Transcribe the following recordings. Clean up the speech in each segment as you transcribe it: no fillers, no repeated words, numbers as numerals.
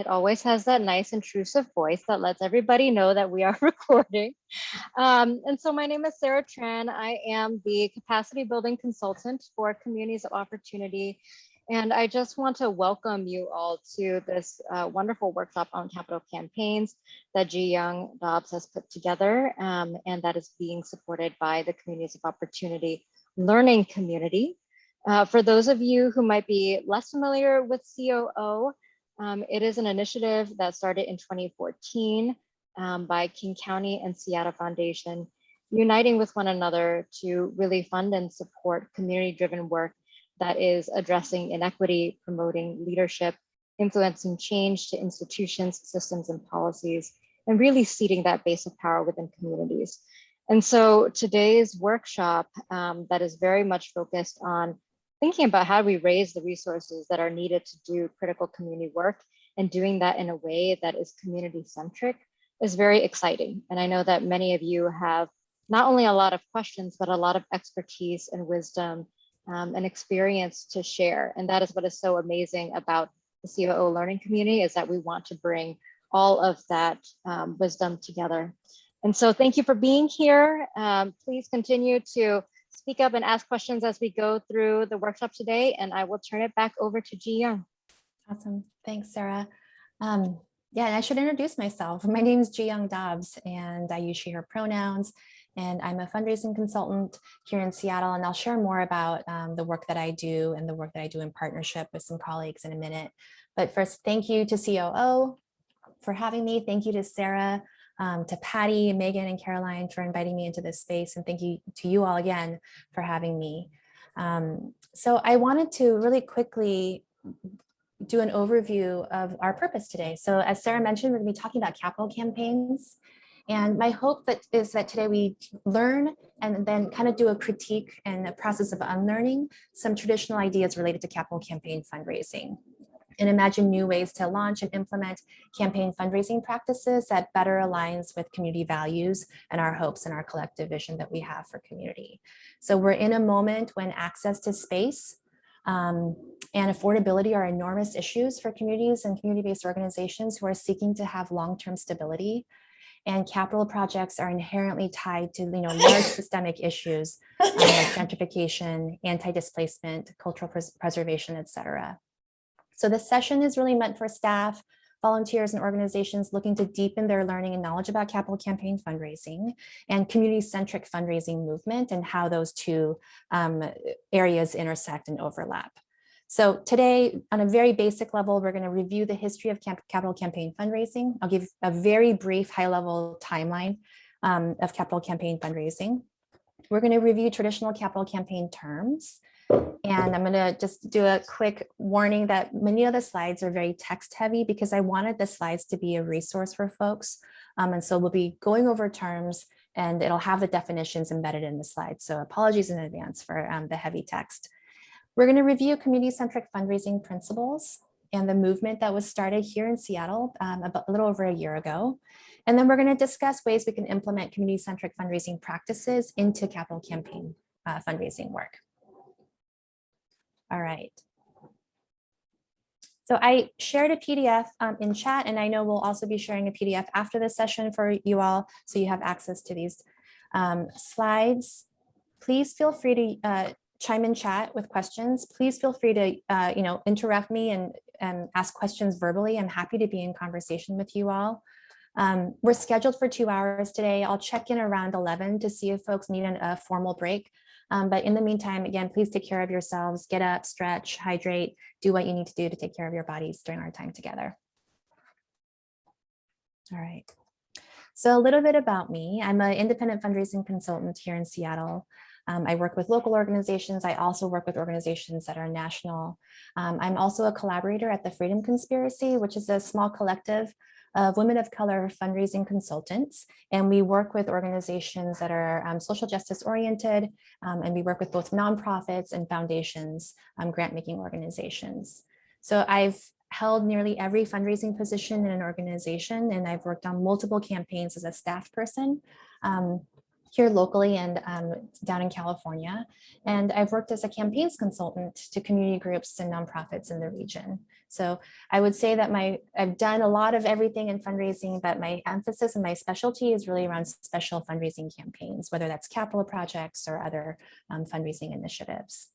It always has that nice intrusive voice that lets everybody know that we are recording. And so my name is Sarah Tran. I am the capacity building consultant for Communities of Opportunity. And I just want to welcome you all to this wonderful workshop on capital campaigns that Ji Young Dobbs has put together, and that is being supported by the Communities of Opportunity Learning Community. For those of you who might be less familiar with COO, it is an initiative that started in 2014 by King County and Seattle Foundation, uniting with one another to really fund and support community-driven work that is addressing inequity, promoting leadership, influencing change to institutions, systems, and policies, and really seeding that base of power within communities. And so today's workshop that is very much focused on thinking about how we raise the resources that are needed to do critical community work and doing that in a way that is community-centric is very exciting. And I know that many of you have not only a lot of questions, but a lot of expertise and wisdom and experience to share. And that is what is so amazing about the COO learning community, is that we want to bring all of that wisdom together. And so thank you for being here. Please continue to speak up and ask questions as we go through the workshop today, and I will turn it back over to Ji Young. Awesome, thanks, Sarah. Yeah, and I should introduce myself. My name is Ji Young Dobbs, and I use she, her pronouns, and I'm a fundraising consultant here in Seattle, and I'll share more about the work that I do and the work that I do in partnership with some colleagues in a minute. But first, thank you to COO for having me. Thank you to Sarah, to Patty, Megan, and Caroline for inviting me into this space. And thank you to you all again for having me. So I wanted to really quickly do an overview of our purpose today. So as Sarah mentioned, we're going to be talking about capital campaigns. And my hope is that today we learn and then kind of do a critique and a process of unlearning some traditional ideas related to capital campaign fundraising, and imagine new ways to launch and implement campaign fundraising practices that better aligns with community values and our hopes and our collective vision that we have for community. So we're in a moment when access to space and affordability are enormous issues for communities and community-based organizations who are seeking to have long-term stability. And capital projects are inherently tied to large systemic issues like gentrification, anti-displacement, cultural preservation, et cetera. So this session is really meant for staff, volunteers, and organizations looking to deepen their learning and knowledge about capital campaign fundraising and community-centric fundraising movement and how those two areas intersect and overlap. So today, on a very basic level, we're going to review the history of capital campaign fundraising. I'll give a very brief high-level timeline of capital campaign fundraising. We're going to review traditional capital campaign terms. And I'm going to just do a quick warning that many of the slides are very text heavy because I wanted the slides to be a resource for folks. And so we'll be going over terms and it'll have the definitions embedded in the slides. So apologies in advance for the heavy text. We're going to review community-centric fundraising principles and the movement that was started here in Seattle about a little over a year ago. And then we're going to discuss ways we can implement community-centric fundraising practices into capital campaign fundraising work. All right. So I shared a PDF in chat, and I know we'll also be sharing a PDF after this session for you all, so you have access to these slides. Please feel free to chime in chat with questions. Please feel free to interrupt me and ask questions verbally. I'm happy to be in conversation with you all. We're scheduled for 2 hours today. I'll check in around 11 to see if folks need a formal break. But in the meantime, again, please take care of yourselves, get up, stretch, hydrate, do what you need to do to take care of your bodies during our time together. All right. So a little bit about me. I'm an independent fundraising consultant here in Seattle. I work with local organizations. I also work with organizations that are national. I'm also a collaborator at the Freedom Conspiracy, which is a small collective of women of color fundraising consultants. And we work with organizations that are social justice oriented. And we work with both nonprofits and foundations, grant-making organizations. So I've held nearly every fundraising position in an organization, and I've worked on multiple campaigns as a staff person. here locally and down in California. And I've worked as a campaigns consultant to community groups and nonprofits in the region. So I would say that I've done a lot of everything in fundraising, but my emphasis and my specialty is really around special fundraising campaigns, whether that's capital projects or other fundraising initiatives.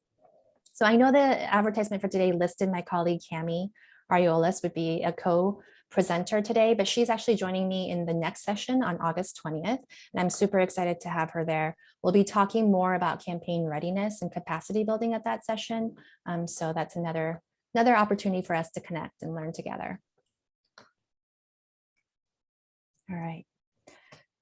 So I know the advertisement for today listed my colleague Cami Ariolas would be a co-presenter today, but she's actually joining me in the next session on August 20th, and I'm super excited to have her there. We'll be talking more about campaign readiness and capacity building at that session. So that's another opportunity for us to connect and learn together. All right.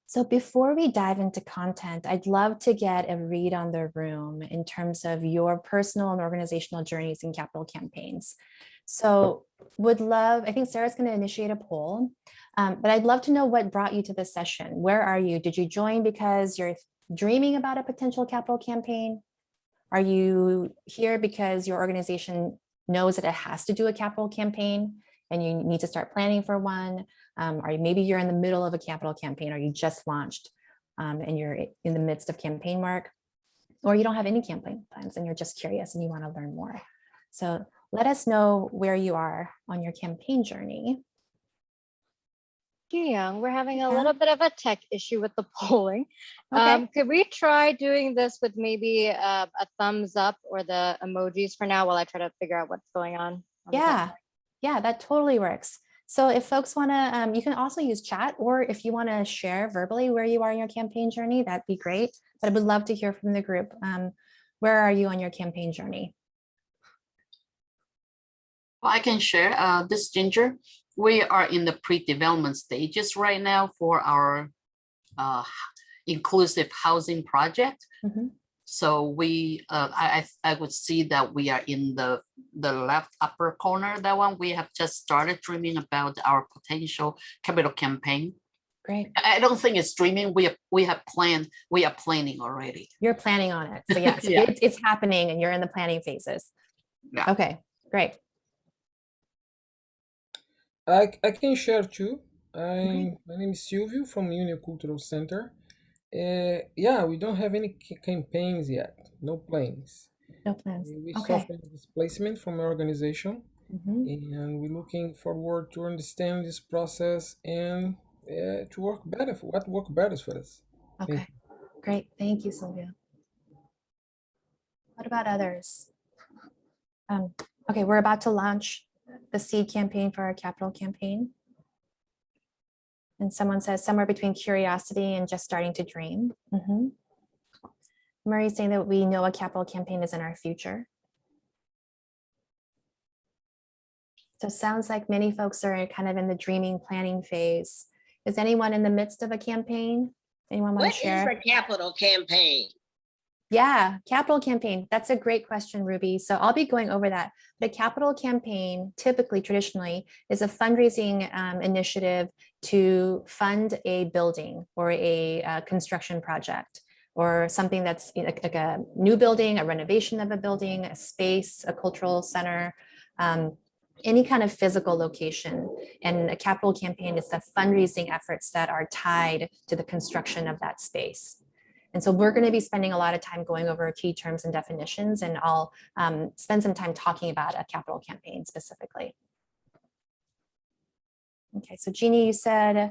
So before we dive into content, I'd love to get a read on the room in terms of your personal and organizational journeys in capital campaigns. So I think Sarah's going to initiate a poll, but I'd love to know what brought you to this session. Where are you? Did you join because you're dreaming about a potential capital campaign? Are you here because your organization knows that it has to do a capital campaign and you need to start planning for one? Maybe you're in the middle of a capital campaign, or you just launched and you're in the midst of campaign work, or you don't have any campaign plans and you're just curious and you want to learn more. So let us know where you are on your campaign journey. Young, we're having a little bit of a tech issue with the polling. Okay. Could we try doing this with maybe a thumbs up or the emojis for now while I try to figure out what's going on? Yeah, that totally works. So if folks want to, you can also use chat, or if you want to share verbally where you are in your campaign journey, that'd be great. But I would love to hear from the group. Where are you on your campaign journey? Well, I can share this, Ginger. We are in the pre-development stages right now for our inclusive housing project. Mm-hmm. So I would see that we are in the left upper corner. That one, we have just started dreaming about our potential capital campaign. Great. I don't think it's dreaming. We are planning already. You're planning on it. So yes, yeah. it's happening and you're in the planning phases. Yeah. Okay, great. I can share too. My name is Silvio from Union Cultural Center. Yeah, we don't have any campaigns yet. No plans. No plans. We Okay. suffered displacement from our organization, and we're looking forward to understand this process and to work better. What work better for us? Okay, great. Thank you, Silvia. What about others? Okay, we're about to launch the seed campaign for our capital campaign. And someone says somewhere between curiosity and just starting to dream. Murray's saying that we know a capital campaign is in our future. So it sounds like many folks are kind of in the dreaming planning phase. Is anyone in the midst of a campaign? Anyone want to share? What is a capital campaign? Yeah, capital campaign. That's a great question, Ruby. So I'll be going over that. The capital campaign, typically, traditionally, is a fundraising initiative to fund a building or a construction project, or something that's like a new building, a renovation of a building, a space, a cultural center, any kind of physical location. And a capital campaign is the fundraising efforts that are tied to the construction of that space. And so we're going to be spending a lot of time going over key terms and definitions, and I'll spend some time talking about a capital campaign specifically. Okay, so Jeannie, you said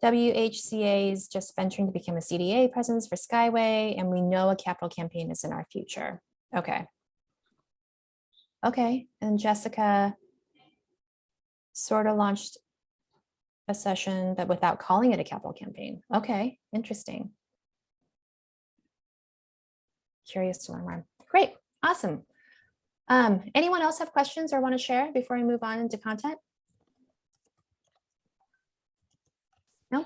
WHCA is just venturing to become a CDA presence for Skyway, and we know a capital campaign is in our future. Okay. Okay, and Jessica sort of launched a session, but without calling it a capital campaign. Okay, interesting. Curious to learn more. Great, awesome. Anyone else have questions or want to share before I move on into content? No?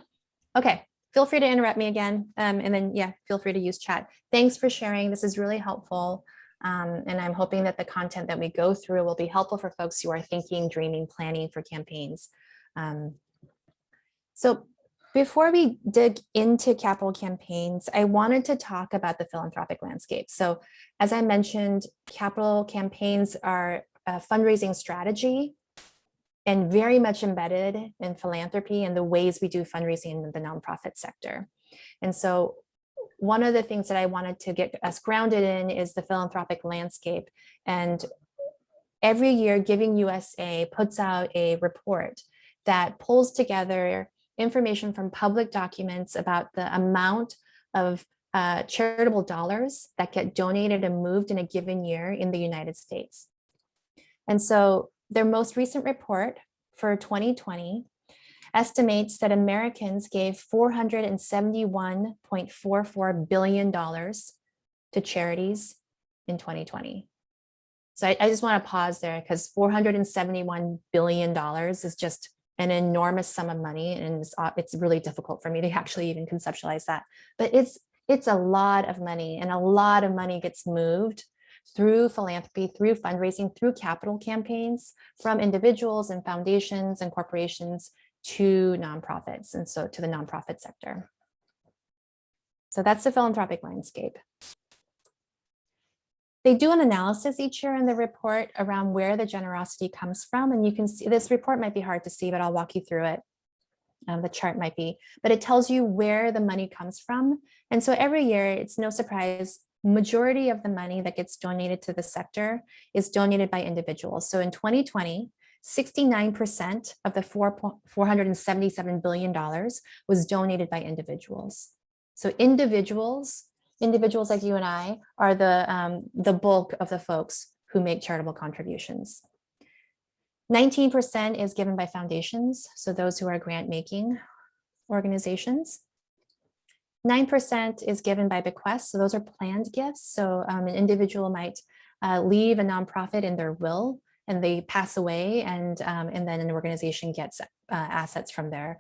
Okay, feel free to interrupt me again. And then, yeah, feel free to use chat. Thanks for sharing. This is really helpful. And I'm hoping that the content that we go through will be helpful for folks who are thinking, dreaming, planning for campaigns. So before we dig into capital campaigns, I wanted to talk about the philanthropic landscape. So as I mentioned, capital campaigns are a fundraising strategy and very much embedded in philanthropy and the ways we do fundraising in the nonprofit sector. And so one of the things that I wanted to get us grounded in is the philanthropic landscape. And every year, Giving USA puts out a report that pulls together information from public documents about the amount of charitable dollars that get donated and moved in a given year in the United States. And so their most recent report for 2020 estimates that Americans gave $471.44 billion to charities in 2020. So I just want to pause there because $471 billion is just an enormous sum of money, and it's really difficult for me to actually even conceptualize that. But it's a lot of money, and a lot of money gets moved through philanthropy, through fundraising, through capital campaigns from individuals and foundations and corporations to nonprofits, and so to the nonprofit sector. So that's the philanthropic landscape. They do an analysis each year in the report around where the generosity comes from. And you can see, this report might be hard to see, but I'll walk you through it. The chart might be, but it tells you where the money comes from. And so every year, it's no surprise, majority of the money that gets donated to the sector is donated by individuals. So in 2020, 69% of the $477 billion was donated by individuals. So individuals like you and I are the bulk of the folks who make charitable contributions. 19% is given by foundations, so those who are grant-making organizations. 9% is given by bequests, so those are planned gifts. So an individual might leave a nonprofit in their will, and they pass away, and then an organization gets assets from their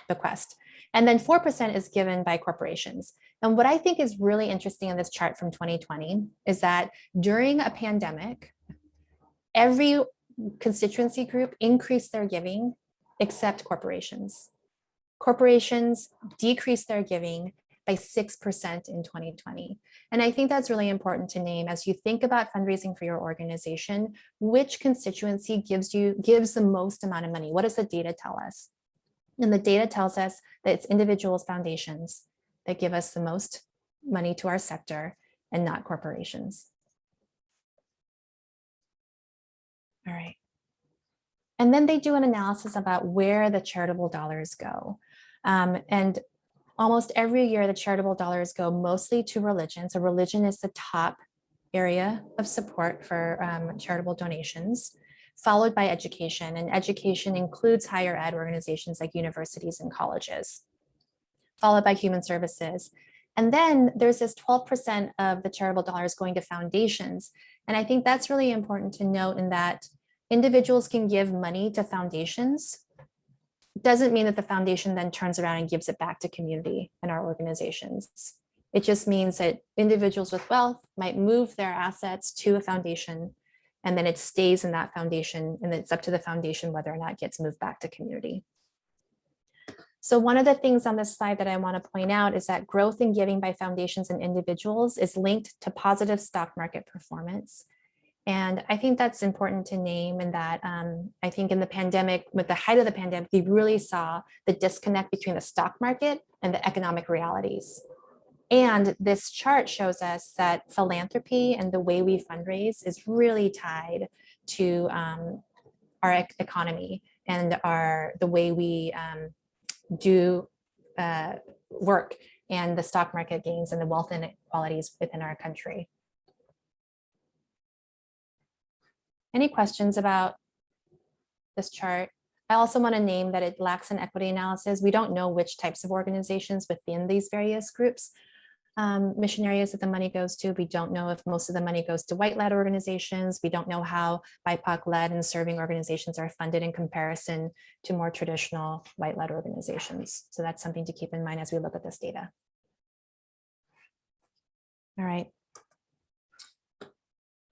bequest. And then 4% is given by corporations. And what I think is really interesting in this chart from 2020 is that during a pandemic, every constituency group increased their giving except corporations. Corporations decreased their giving by 6% in 2020. And I think that's really important to name as you think about fundraising for your organization, which constituency gives the most amount of money? What does the data tell us? And the data tells us that it's individuals, foundations that give us the most money to our sector and not corporations. All right. And then they do an analysis about where the charitable dollars go. And almost every year, the charitable dollars go mostly to religion. So religion is the top area of support for charitable donations, followed by education. And education includes higher ed organizations like universities and colleges, followed by human services. And then there's this 12% of the charitable dollars going to foundations. And I think that's really important to note in that individuals can give money to foundations. It doesn't mean that the foundation then turns around and gives it back to community and our organizations. It just means that individuals with wealth might move their assets to a foundation, and then it stays in that foundation, and it's up to the foundation whether or not it gets moved back to community. So one of the things on this slide that I want to point out is that growth in giving by foundations and individuals is linked to positive stock market performance. And I think that's important to name, and that I think in the pandemic, with the height of the pandemic, we really saw the disconnect between the stock market and the economic realities. And this chart shows us that philanthropy and the way we fundraise is really tied to our economy and the way we do work and the stock market gains and the wealth inequalities within our country. Any questions about this chart? I also want to name that it lacks an equity analysis. We don't know which types of organizations within these various groups, mission areas that the money goes to. We don't know if most of the money goes to white-led organizations. We don't know how BIPOC-led and serving organizations are funded in comparison to more traditional white-led organizations. So that's something to keep in mind as we look at this data. All right.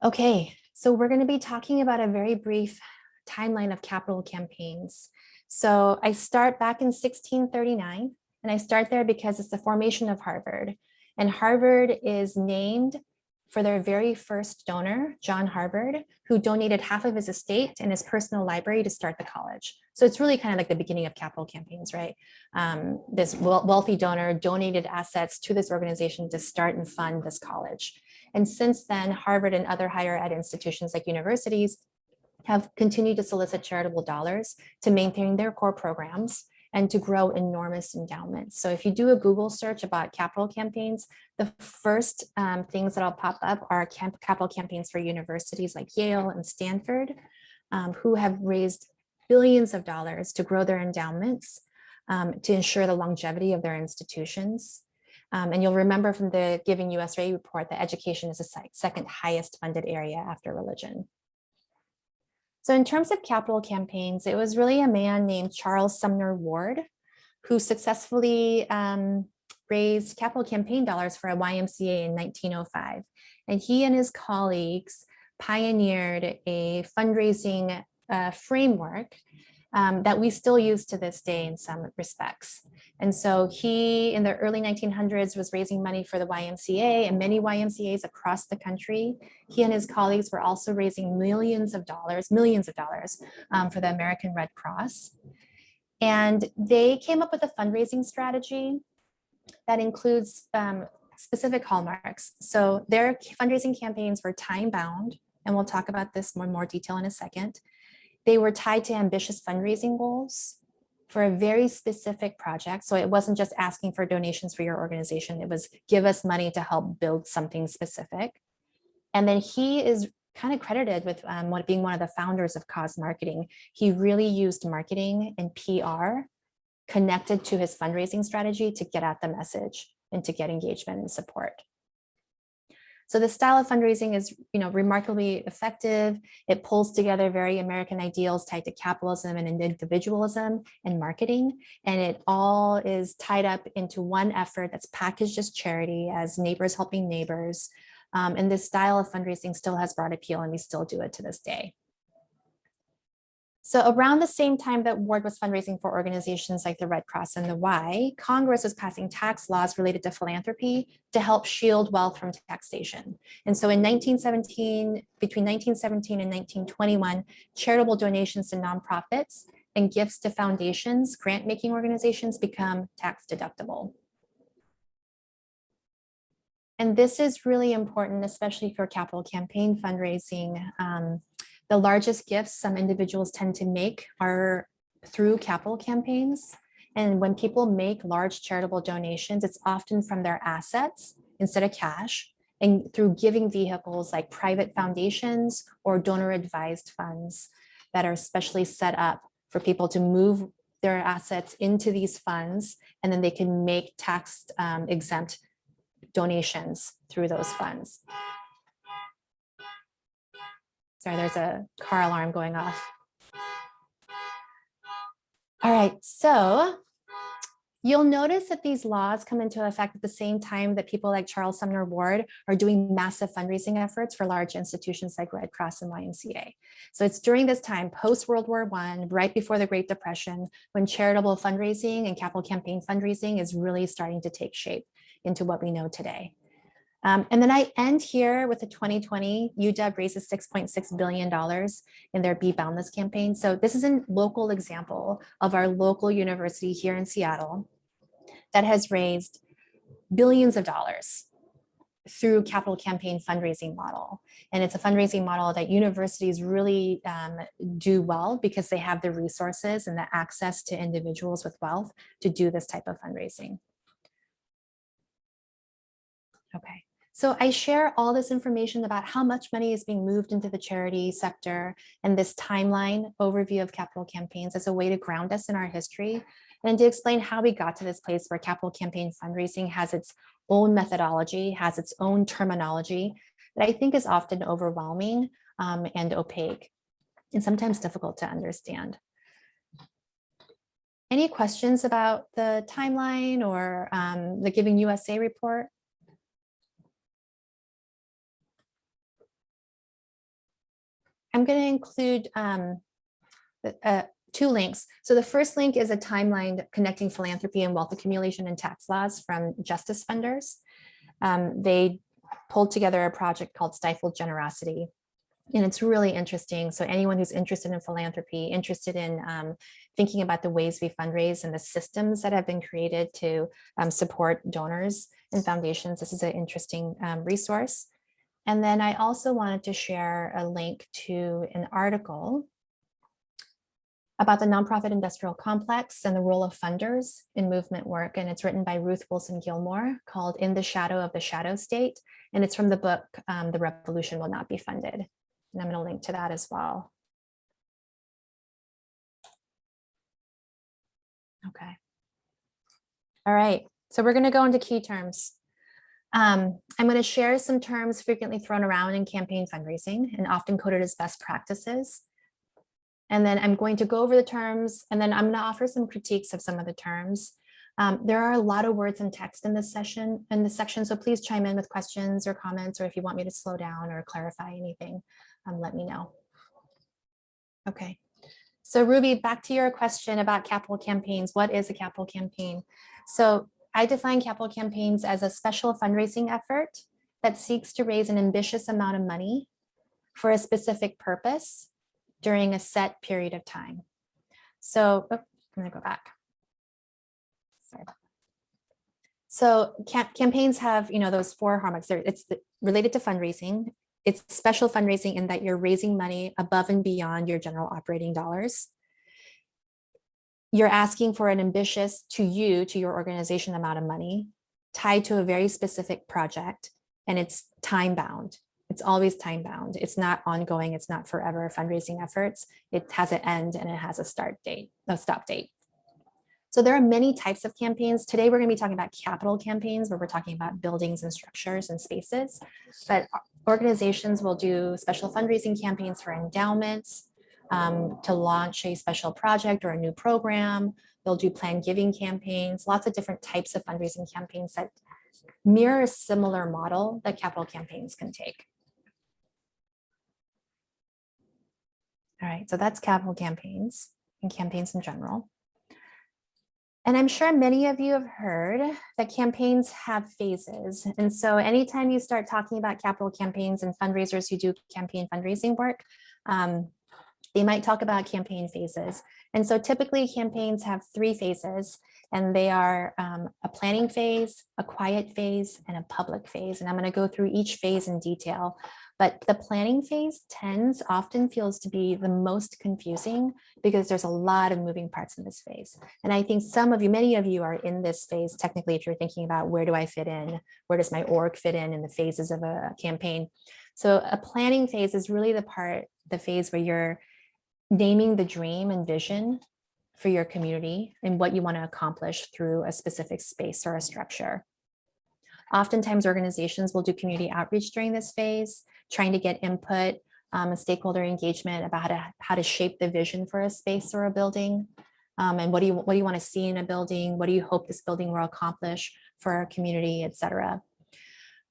Okay, so we're going to be talking about a very brief timeline of capital campaigns. So I start back in 1639, and I start there because it's the formation of Harvard. And Harvard is named for their very first donor, John Harvard, who donated half of his estate and his personal library to start the college. So it's really kind of like the beginning of capital campaigns, right? This wealthy donor donated assets to this organization to start and fund this college. And since then, Harvard and other higher ed institutions like universities have continued to solicit charitable dollars to maintain their core programs and to grow enormous endowments. So if you do a Google search about capital campaigns, the first things that'll pop up are capital campaigns for universities like Yale and Stanford, who have raised billions of dollars to grow their endowments to ensure the longevity of their institutions. And you'll remember from the Giving USA report that education is the second highest funded area after religion. So in terms of capital campaigns, it was really a man named Charles Sumner Ward who successfully raised capital campaign dollars for a YMCA in 1905. And he and his colleagues pioneered a fundraising framework that we still use to this day in some respects. And so he, in the early 1900s, was raising money for the YMCA and many YMCAs across the country. He and his colleagues were also raising millions of dollars for the American Red Cross. And they came up with a fundraising strategy that includes specific hallmarks. So their fundraising campaigns were time-bound, and we'll talk about this in more detail in a second. They were tied to ambitious fundraising goals for a very specific project. So it wasn't just asking for donations for your organization. It was give us money to help build something specific. And then he is kind of credited with being one of the founders of cause marketing. He really used marketing and PR connected to his fundraising strategy to get out the message and to get engagement and support. So the style of fundraising is, remarkably effective. It pulls together very American ideals tied to capitalism and individualism and marketing. And it all is tied up into one effort that's packaged as charity, as neighbors helping neighbors. And this style of fundraising still has broad appeal, and we still do it to this day. So around the same time that Ward was fundraising for organizations like the Red Cross and the Y, Congress was passing tax laws related to philanthropy to help shield wealth from taxation. And so in between 1917 and 1921, charitable donations to nonprofits and gifts to foundations, grant-making organizations become tax deductible. And this is really important, especially for capital campaign fundraising. The largest gifts some individuals tend to make are through capital campaigns. And when people make large charitable donations, it's often from their assets instead of cash, and through giving vehicles like private foundations or donor advised funds that are specially set up for people to move their assets into these funds, and then they can make tax exempt donations through those funds. Sorry, there's a car alarm going off. All right, so you'll notice that these laws come into effect at the same time that people like Charles Sumner Ward are doing massive fundraising efforts for large institutions like Red Cross and YMCA. So it's during this time, post-World War I, right before the Great Depression, when charitable fundraising and capital campaign fundraising is really starting to take shape into what we know today. And then I end here with the 2020 UW raises $6.6 billion in their Be Boundless campaign. So this is a local example of our local university here in Seattle that has raised billions of dollars through capital campaign fundraising model. And it's a fundraising model that universities really do well because they have the resources and the access to individuals with wealth to do this type of fundraising. Okay. So I share all this information about how much money is being moved into the charity sector and this timeline overview of capital campaigns as a way to ground us in our history and to explain how we got to this place where capital campaign fundraising has its own methodology, has its own terminology that I think is often overwhelming and opaque and sometimes difficult to understand. Any questions about the timeline or the Giving USA report? I'm going to include two links. So the first link is a timeline connecting philanthropy and wealth accumulation and tax laws from justice funders. They pulled together a project called Stifled Generosity. And it's really interesting. So anyone who's interested in philanthropy, interested in thinking about the ways we fundraise and the systems that have been created to support donors and foundations, this is an interesting resource. And then I also wanted to share a link to an article about the nonprofit industrial complex and the role of funders in movement work. And it's written by Ruth Wilson Gilmore, called In the Shadow of the Shadow State. And it's from the book, The Revolution Will Not Be Funded. And I'm going to link to that as well. Okay. All right. So we're going to go into key terms. I'm going to share some terms frequently thrown around in campaign fundraising and often coded as best practices. And then I'm going to go over the terms, and then I'm going to offer some critiques of some of the terms. There are a lot of words and text in this section, so please chime in with questions or comments, or if you want me to slow down or clarify anything, let me know. Okay. So Ruby, back to your question about capital campaigns. What is a capital campaign? So I define capital campaigns as a special fundraising effort that seeks to raise an ambitious amount of money for a specific purpose during a set period of time. So I'm going to go back. Sorry. So campaigns have, those four hallmarks. It's related to fundraising. It's special fundraising in that you're raising money above and beyond your general operating dollars. You're asking for an ambitious, to your organization, amount of money tied to a very specific project, and it's time bound. It's always time bound. It's not ongoing. It's not forever fundraising efforts. It has an end and it has a stop date. So there are many types of campaigns. Today, we're going to be talking about capital campaigns, where we're talking about buildings and structures and spaces. But organizations will do special fundraising campaigns for endowments, to launch a special project or a new program. They'll do planned giving campaigns, lots of different types of fundraising campaigns that mirror a similar model that capital campaigns can take. All right, so that's capital campaigns and campaigns in general. And I'm sure many of you have heard that campaigns have phases. And so anytime you start talking about capital campaigns and fundraisers who do campaign fundraising work, they might talk about campaign phases. And so typically campaigns have 3 phases, and they are a planning phase, a quiet phase, and a public phase. And I'm going to go through each phase in detail. But the planning phase often feels to be the most confusing because there's a lot of moving parts in this phase. And I think many of you are in this phase technically if you're thinking about where do I fit in, where does my org fit in the phases of a campaign. So a planning phase is really the phase where you're naming the dream and vision for your community and what you want to accomplish through a specific space or a structure. Oftentimes organizations will do community outreach during this phase, trying to get input and stakeholder engagement about how to shape the vision for a space or a building. And what do you want to see in a building? What do you hope this building will accomplish for our community, et cetera.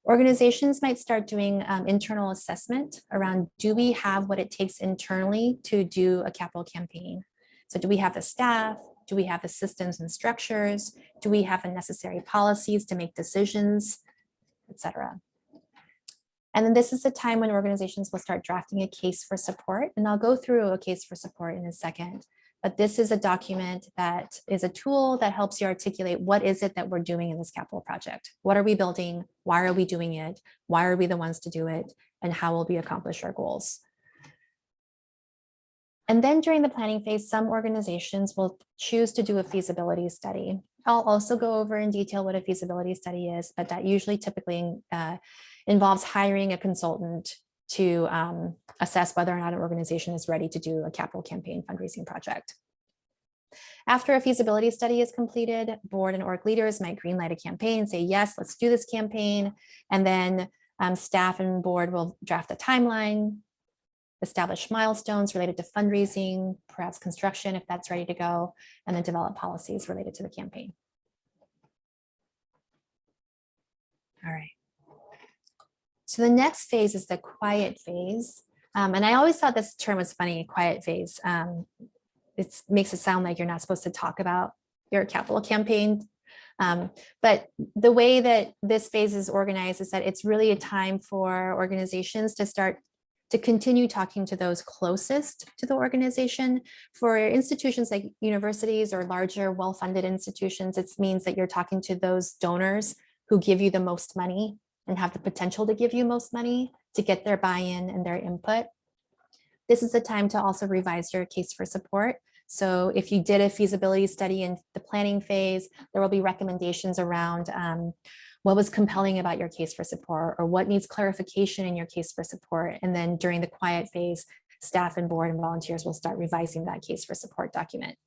Organizations might start doing internal assessment around, do we have what it takes internally to do a capital campaign? So do we have the staff? Do we have the systems and structures? Do we have the necessary policies to make decisions, et cetera? And then this is the time when organizations will start drafting a case for support. And I'll go through a case for support in a second. But this is a document that is a tool that helps you articulate what is it that we're doing in this capital project? What are we building? Why are we doing it? Why are we the ones to do it? And how will we accomplish our goals? And then during the planning phase, some organizations will choose to do a feasibility study. I'll also go over in detail what a feasibility study is, but that usually typically involves hiring a consultant to assess whether or not an organization is ready to do a capital campaign fundraising project. After a feasibility study is completed, board and org leaders might greenlight a campaign and say, yes, let's do this campaign. And then staff and board will draft a timeline, establish milestones related to fundraising, perhaps construction if that's ready to go, and then develop policies related to the campaign. All right. So the next phase is the quiet phase. And I always thought this term was funny, quiet phase. It makes it sound like you're not supposed to talk about your capital campaign. But the way that this phase is organized is that it's really a time for organizations to start to continue talking to those closest to the organization. For institutions like universities or larger well-funded institutions, it means that you're talking to those donors who give you the most money and have the potential to give you most money to get their buy-in and their input. This is the time to also revise your case for support. So if you did a feasibility study in the planning phase, there will be recommendations around what was compelling about your case for support or what needs clarification in your case for support. And then during the quiet phase, staff and board and volunteers will start revising that case for support document.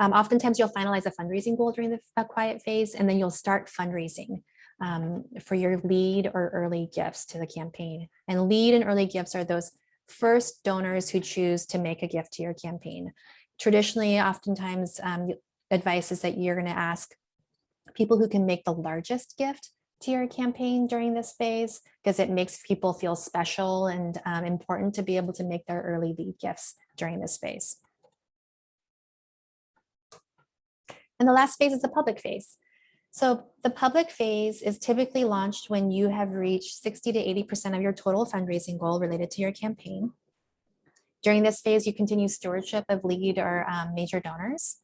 Oftentimes you'll finalize a fundraising goal during the quiet phase, and then you'll start fundraising for your lead or early gifts to the campaign. And lead and early gifts are those first donors who choose to make a gift to your campaign. Traditionally, oftentimes advice is that you're going to ask people who can make the largest gift to your campaign during this phase, because it makes people feel special and important to be able to make their early lead gifts during this phase. And the last phase is the public phase. So the public phase is typically launched when you have reached 60 to 80% of your total fundraising goal related to your campaign. During this phase, you continue stewardship of lead or major donors.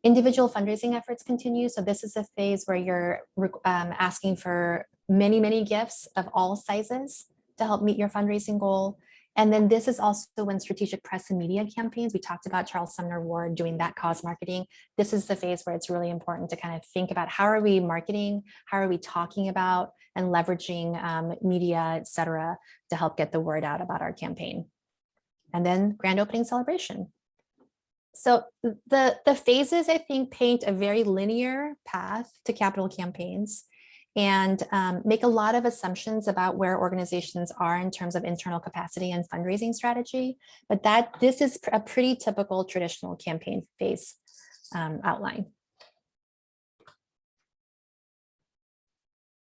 Individual fundraising efforts continue. So this is a phase where you're asking for many, many gifts of all sizes to help meet your fundraising goal. And then this is also when strategic press and media campaigns, we talked about Charles Sumner Ward doing that cause marketing. This is the phase where it's really important to kind of think about how are we marketing, how are we talking about and leveraging media, et cetera, to help get the word out about our campaign. And then grand opening celebration. So the phases, I think, paint a very linear path to capital campaigns and make a lot of assumptions about where organizations are in terms of internal capacity and fundraising strategy. But this is a pretty typical traditional campaign phase outline.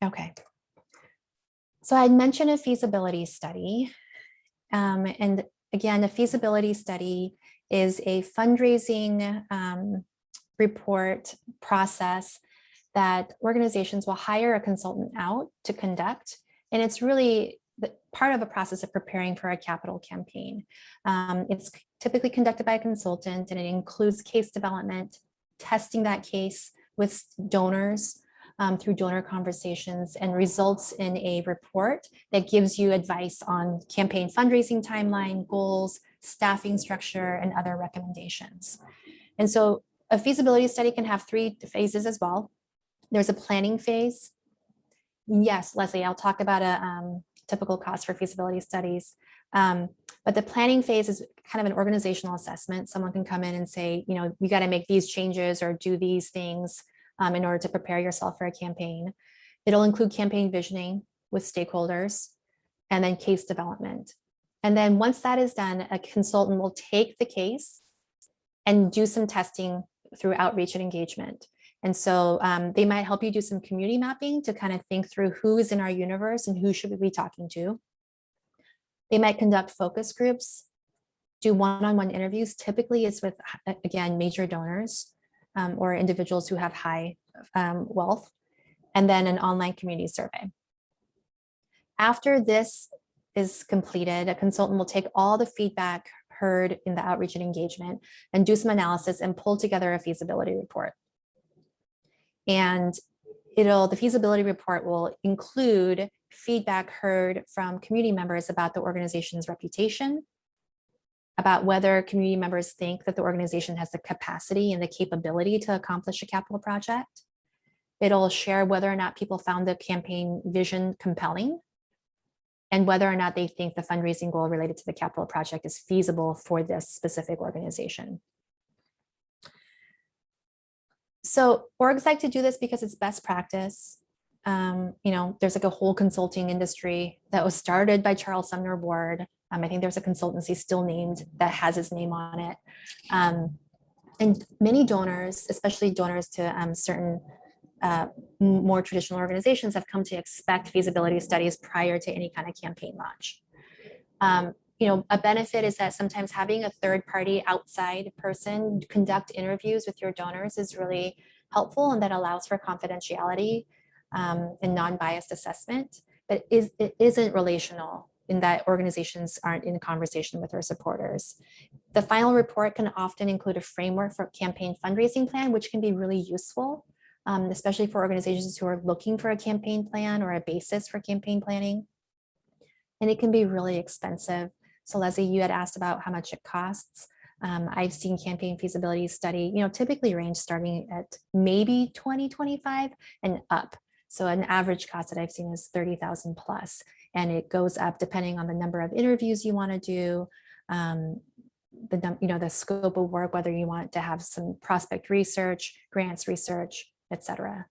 Okay. So I mentioned a feasibility study. And again, a feasibility study is a fundraising report process that organizations will hire a consultant out to conduct. And it's really part of a process of preparing for a capital campaign. It's typically conducted by a consultant, and it includes case development, testing that case with donors through donor conversations, and results in a report that gives you advice on campaign fundraising timeline, goals, staffing structure, and other recommendations. And so a feasibility study can have 3 phases as well. There's a planning phase. Yes, Leslie, I'll talk about a typical cost for feasibility studies. But the planning phase is kind of an organizational assessment. Someone can come in and say, you know, you got to make these changes or do these things in order to prepare yourself for a campaign. It'll include campaign visioning with stakeholders and then case development. And then once that is done, a consultant will take the case and do some testing through outreach and engagement. And so they might help you do some community mapping to kind of think through who is in our universe and who should we be talking to. They might conduct focus groups, do one-on-one interviews. Typically it's with, again, major donors or individuals who have high wealth, and then an online community survey. After this is completed, a consultant will take all the feedback heard in the outreach and engagement and do some analysis and pull together a feasibility report. And the feasibility report will include feedback heard from community members about the organization's reputation, about whether community members think that the organization has the capacity and the capability to accomplish a capital project. It'll share whether or not people found the campaign vision compelling and whether or not they think the fundraising goal related to the capital project is feasible for this specific organization. So orgs like to do this because it's best practice. You know, there's like a whole consulting industry that was started by Charles Sumner Ward. I think there's a consultancy still named that has his name on it. And many donors, especially donors to certain more traditional organizations, have come to expect feasibility studies prior to any kind of campaign launch. You know, a benefit is that sometimes having a third party outside person conduct interviews with your donors is really helpful and that allows for confidentiality and non-biased assessment, but it isn't relational in that organizations aren't in conversation with their supporters. The final report can often include a framework for campaign fundraising plan, which can be really useful, especially for organizations who are looking for a campaign plan or a basis for campaign planning. And it can be really expensive. So Leslie, you had asked about how much it costs. I've seen campaign feasibility study, typically range starting at maybe 2025 and up. So an average cost that I've seen is 30,000 plus, and it goes up depending on the number of interviews you want to do, the scope of work, whether you want to have some prospect research, grants research, etc.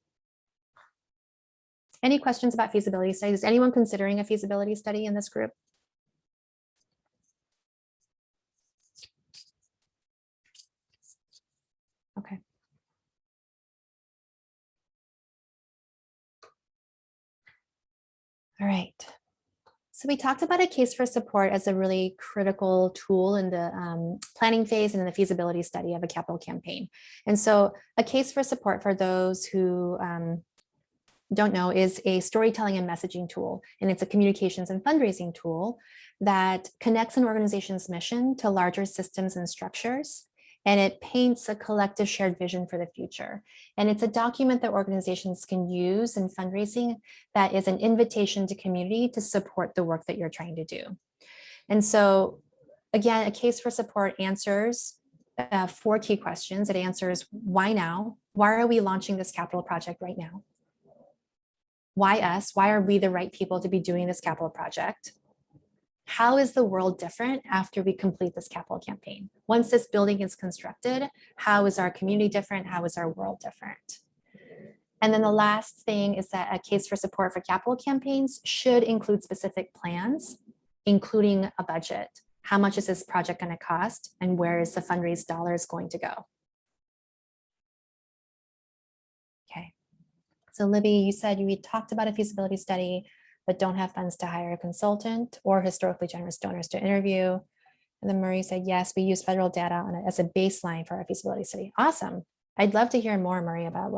Any questions about feasibility studies? Is anyone considering a feasibility study in this group? Okay. All right. So we talked about a case for support as a really critical tool in the planning phase and in the feasibility study of a capital campaign. And so a case for support, for those who don't know, is a storytelling and messaging tool. And it's a communications and fundraising tool that connects an organization's mission to larger systems and structures. And it paints a collective shared vision for the future. And it's a document that organizations can use in fundraising that is an invitation to community to support the work that you're trying to do. And so, again, a case for support answers 4 key questions. It answers why now? Why are we launching this capital project right now? Why us? Why are we the right people to be doing this capital project? How is the world different after we complete this capital campaign? Once this building is constructed, how is our community different? How is our world different? And then the last thing is that a case for support for capital campaigns should include specific plans, including a budget. How much is this project going to cost? And where is the fundraised dollars going to go? Okay. So Libby, you said you talked about a feasibility study, but don't have funds to hire a consultant or historically generous donors to interview. And then Marie said, yes, we use federal data on it as a baseline for our feasibility study. Awesome. I'd love to hear more, Marie, about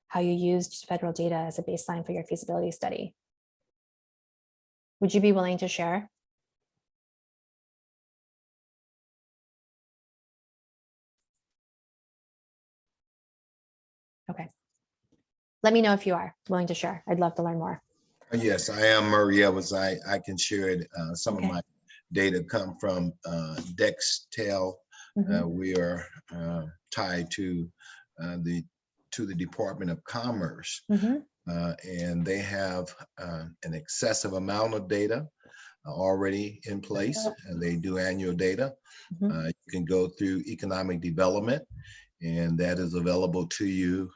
how you used federal data as a baseline for your feasibility study. Would you be willing to share? Okay. Let me know if you are willing to share. I'd love to learn more. Yes, I am Murray Evans. I can share it. Some of my data come from Dextel. We are tied to the Department of Commerce, and they have an excessive amount of data already in place, and they do annual data. You can go through economic development, and that is available to you,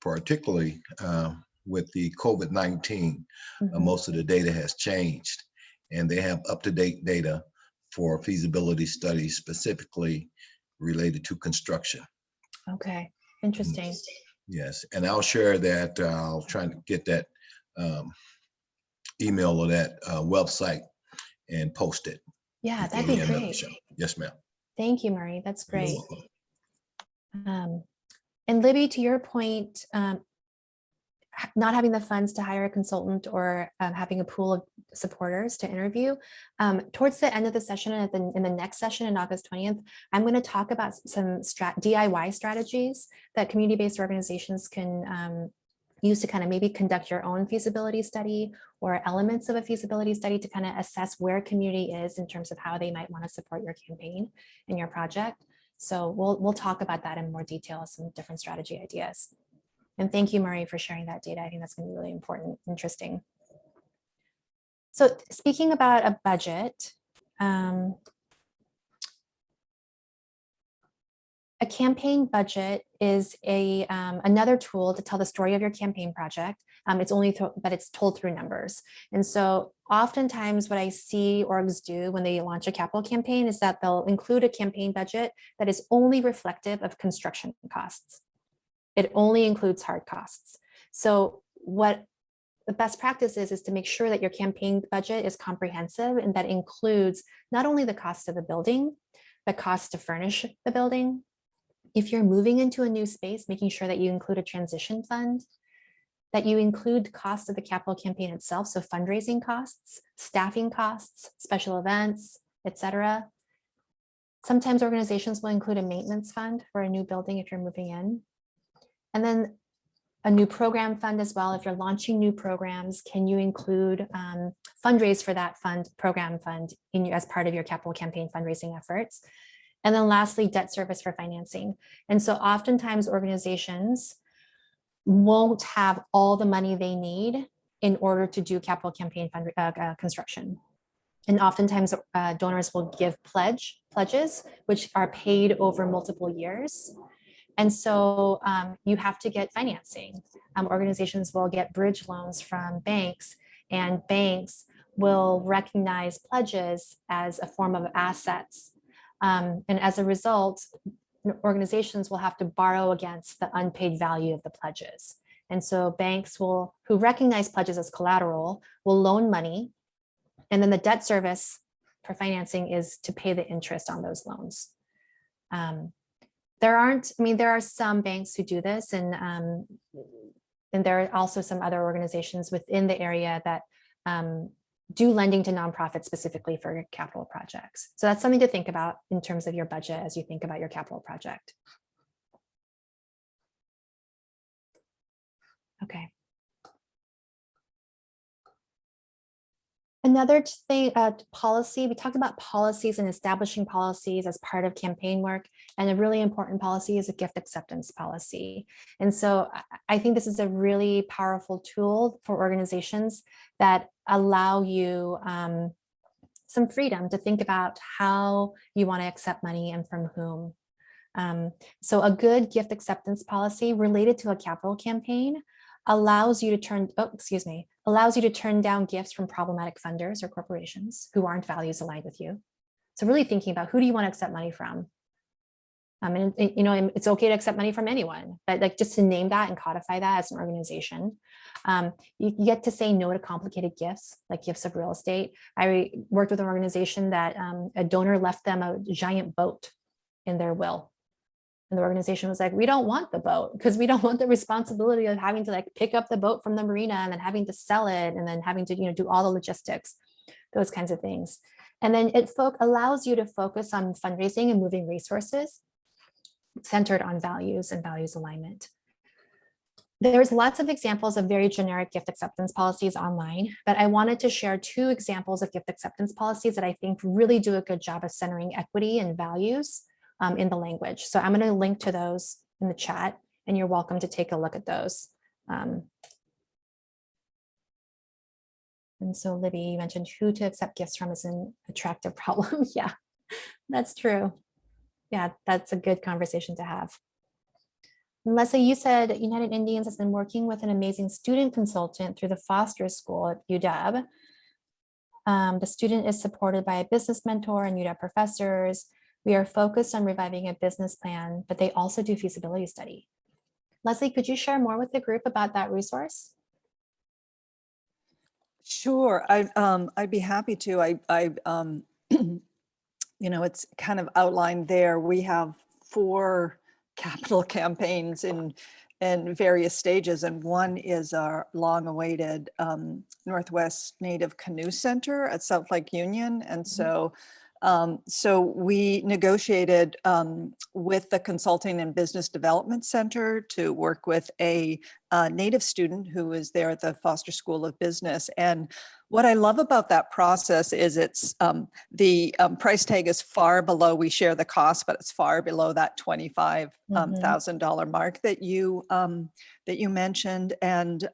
particularly with the COVID-19. Most of the data has changed, and they have up-to-date data for feasibility studies specifically related to construction. Okay, interesting. Yes, and I'll share that. I'll try to get that email or that website and post it. Yeah, that'd be great. Yes, ma'am. Thank you, Murray. That's great. And Libby, to your point, not having the funds to hire a consultant or having a pool of supporters to interview, towards the end of the session and in the next session on August 20th, I'm going to talk about some DIY strategies that community-based organizations can use to kind of maybe conduct your own feasibility study or elements of a feasibility study to kind of assess where community is in terms of how they might want to support your campaign and your project. So we'll talk about that in more detail, some different strategy ideas. And thank you, Murray, for sharing that data. I think that's going to be really important, interesting. So speaking about a budget, a campaign budget is another tool to tell the story of your campaign project. But it's told through numbers. And so oftentimes what I see orgs do when they launch a capital campaign is that they'll include a campaign budget that is only reflective of construction costs. It only includes hard costs. So what the best practice is to make sure that your campaign budget is comprehensive and that includes not only the cost of the building, the cost to furnish the building, If you're moving into a new space, making sure that you include a transition fund, that you include cost of the capital campaign itself, so fundraising costs, staffing costs, special events, etc. Sometimes organizations will include a maintenance fund for a new building if you're moving in. And then a new program fund as well. If you're launching new programs, can you include fundraise for that program fund as part of your capital campaign fundraising efforts? And then lastly, debt service for financing. And so oftentimes organizations won't have all the money they need in order to do capital campaign construction. And oftentimes donors will give pledges, which are paid over multiple years. And so you have to get financing. Organizations will get bridge loans from banks, and banks will recognize pledges as a form of assets. And as a result, organizations will have to borrow against the unpaid value of the pledges. And so banks who recognize pledges as collateral will loan money, and then the debt service for financing is to pay the interest on those loans. There are some banks who do this, and there are also some other organizations within the area that do lending to nonprofits specifically for capital projects. So that's something to think about in terms of your budget as you think about your capital project. Okay. Another thing, policy, we talked about policies and establishing policies as part of campaign work. And a really important policy is a gift acceptance policy. And so I think this is a really powerful tool for organizations that allow you some freedom to think about how you want to accept money and from whom. So a good gift acceptance policy related to a capital campaign allows you to turn down gifts from problematic funders or corporations who aren't values aligned with you. So really thinking about, who do you want to accept money from? And it's okay to accept money from anyone, but like just to name that and codify that as an organization. You get to say no to complicated gifts, like gifts of real estate. I worked with an organization that a donor left them a giant boat in their will. And the organization was like, we don't want the boat because we don't want the responsibility of having to like pick up the boat from the marina and then having to sell it and then having to do all the logistics, those kinds of things. And then it allows you to focus on fundraising and moving resources centered on values and values alignment. There's lots of examples of very generic gift acceptance policies online, but I wanted to share 2 examples of gift acceptance policies that I think really do a good job of centering equity and values in the language. So I'm going to link to those in the chat, and you're welcome to take a look at those. And so Libby, you mentioned who to accept gifts from is an attractive problem. Yeah, that's true. Yeah, that's a good conversation to have. And Leslie, you said United Indians has been working with an amazing student consultant through the Foster School at UW. The student is supported by a business mentor and UW professors. We are focused on reviving a business plan, but they also do feasibility study. Leslie, could you share more with the group about that resource? Sure, I'd be happy to. It's kind of outlined there. We have 4 capital campaigns in various stages, and one is our long-awaited Northwest Native Canoe Center at South Lake Union, and so we negotiated with the Consulting and Business Development Center to work with a Native student who is there at the Foster School of Business. And what I love about that process is it's the price tag is far below, we share the cost, but it's far below that $25,000 mark that you mentioned. And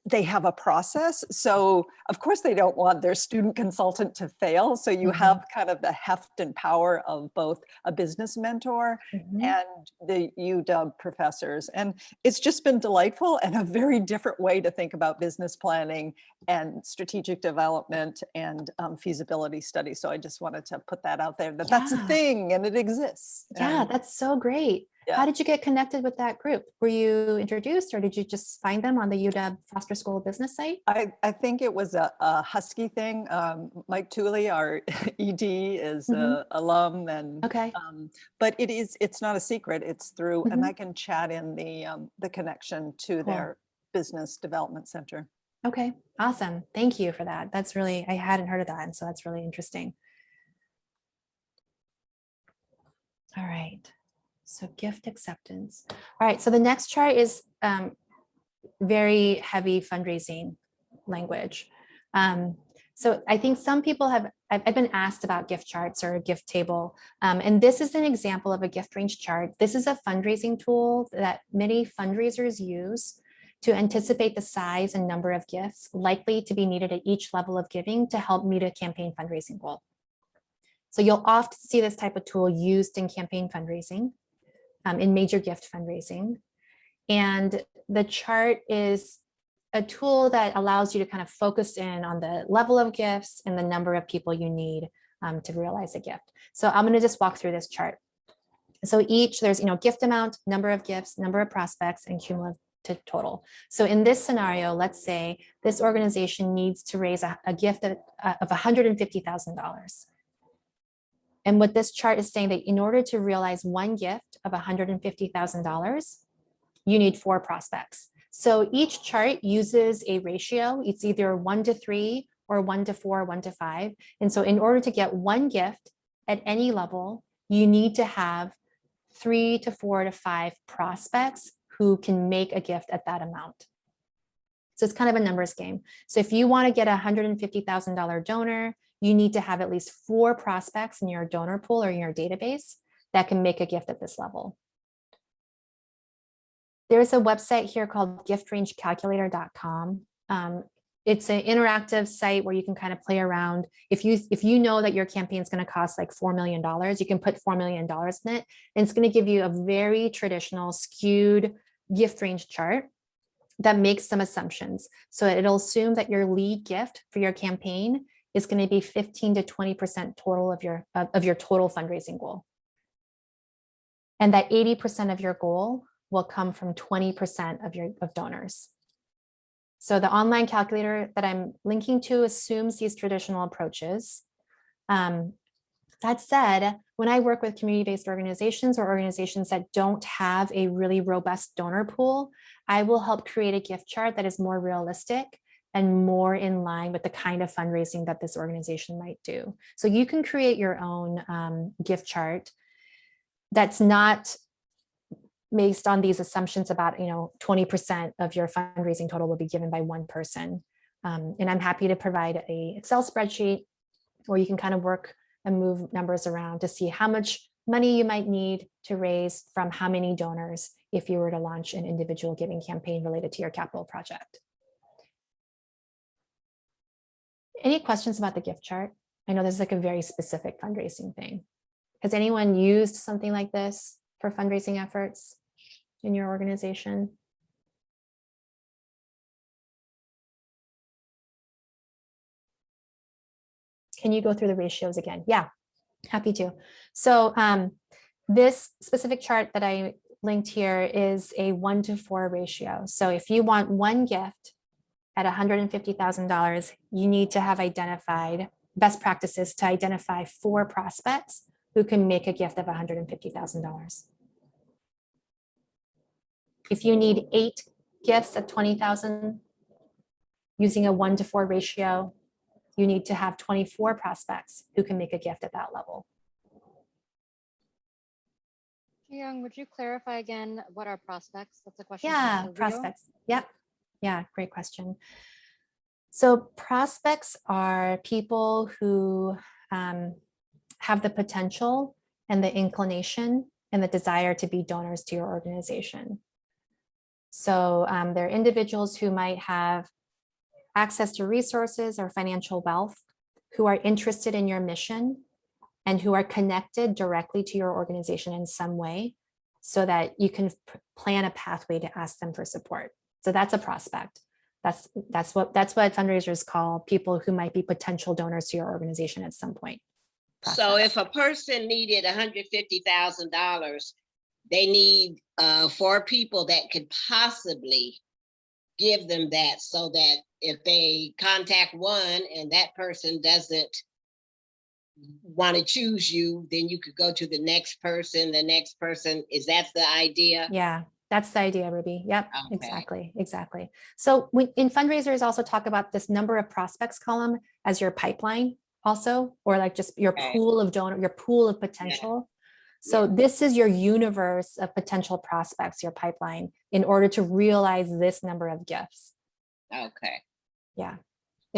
they have a process. So of course they don't want their student consultant to fail. So you have kind of the heft and power of both a business mentor and the UW professors. And it's just been delightful and a very different way to think about business planning and strategic development and feasibility study. So I just wanted to put that out there, that that's a thing and it exists. Yeah, that's so great. Yeah. How did you get connected with that group? Were you introduced, or did you just find them on the UW Foster School of Business site? I think it was a Husky thing. Mike Tooley, our ED, is a alum, and Okay. but it's not a secret. It's through, and I can chat in the connection to their business development center. Okay, awesome. Thank you for that. That's really, I hadn't heard of that, and so that's really interesting. All right. So gift acceptance. All right, so the next chart is very heavy fundraising language. So I think some people I've been asked about gift charts or a gift table. And this is an example of a gift range chart. This is a fundraising tool that many fundraisers use to anticipate the size and number of gifts likely to be needed at each level of giving to help meet a campaign fundraising goal. So you'll often see this type of tool used in campaign fundraising, in major gift fundraising. And the chart is a tool that allows you to kind of focus in on the level of gifts and the number of people you need to realize a gift. So I'm going to just walk through this chart. So there's, gift amount, number of gifts, number of prospects, and cumulative total. So in this scenario, let's say this organization needs to raise a gift of $150,000. And what this chart is saying, that in order to realize one gift of $150,000, you need 4 prospects. So each chart uses a ratio. It's either 1-3 or 1-4, 1-5. And so in order to get one gift at any level, you need to have 3 to 4 to 5 prospects who can make a gift at that amount. So it's kind of a numbers game. So if you want to get a $150,000 donor, you need to have at least 4 prospects in your donor pool or in your database that can make a gift at this level. There's a website here called Giftrangecalculator.com. It's an interactive site where you can kind of play around. If you know that your campaign is going to cost like $4 million, you can put $4 million in it, and it's going to give you a very traditional skewed gift range chart that makes some assumptions. So it'll assume that your lead gift for your campaign is going to be 15 to 20% total of your total fundraising goal, and that 80% of your goal will come from 20% of donors. So the online calculator that I'm linking to assumes these traditional approaches. That said, when I work with community-based organizations or organizations that don't have a really robust donor pool, I will help create a gift chart that is more realistic and more in line with the kind of fundraising that this organization might do. So you can create your own gift chart that's not based on these assumptions about 20% of your fundraising total will be given by one person. And I'm happy to provide a Excel spreadsheet where you can kind of work and move numbers around to see how much money you might need to raise from how many donors if you were to launch an individual giving campaign related to your capital project. Any questions about the gift chart? I know this is like a very specific fundraising thing. Has anyone used something like this for fundraising efforts in your organization? Can you go through the ratios again? Yeah, happy to. So this specific chart that I linked here is a 1-to-4 ratio. So if you want one gift at $150,000, you need to have identified best practices to identify 4 prospects who can make a gift of $150,000. If you need 8 gifts at $20,000, using a 1-to-4 ratio, you need to have 24 prospects who can make a gift at that level. Young, would you clarify again what are prospects? That's a question. Yeah, prospects. Yep. Yeah, great question. So prospects are people who have the potential and the inclination and the desire to be donors to your organization. So they're individuals who might have access to resources or financial wealth, who are interested in your mission, and who are connected directly to your organization in some way so that you can plan a pathway to ask them for support. So that's a prospect. That's what fundraisers call people who might be potential donors to your organization at some point. So if a person needed $150,000, they need 4 people that could possibly give them that, so that if they contact one and that person doesn't want to choose you, then you could go to the next person, Is that the idea? Yeah, that's the idea, Ruby. Yep, Okay. exactly. So in fundraisers also talk about this number of prospects column as your pipeline also, or like just your Okay. pool of donor, your pool of potential. So this is your universe of potential prospects, your pipeline, in order to realize this number of gifts. Okay. Yeah.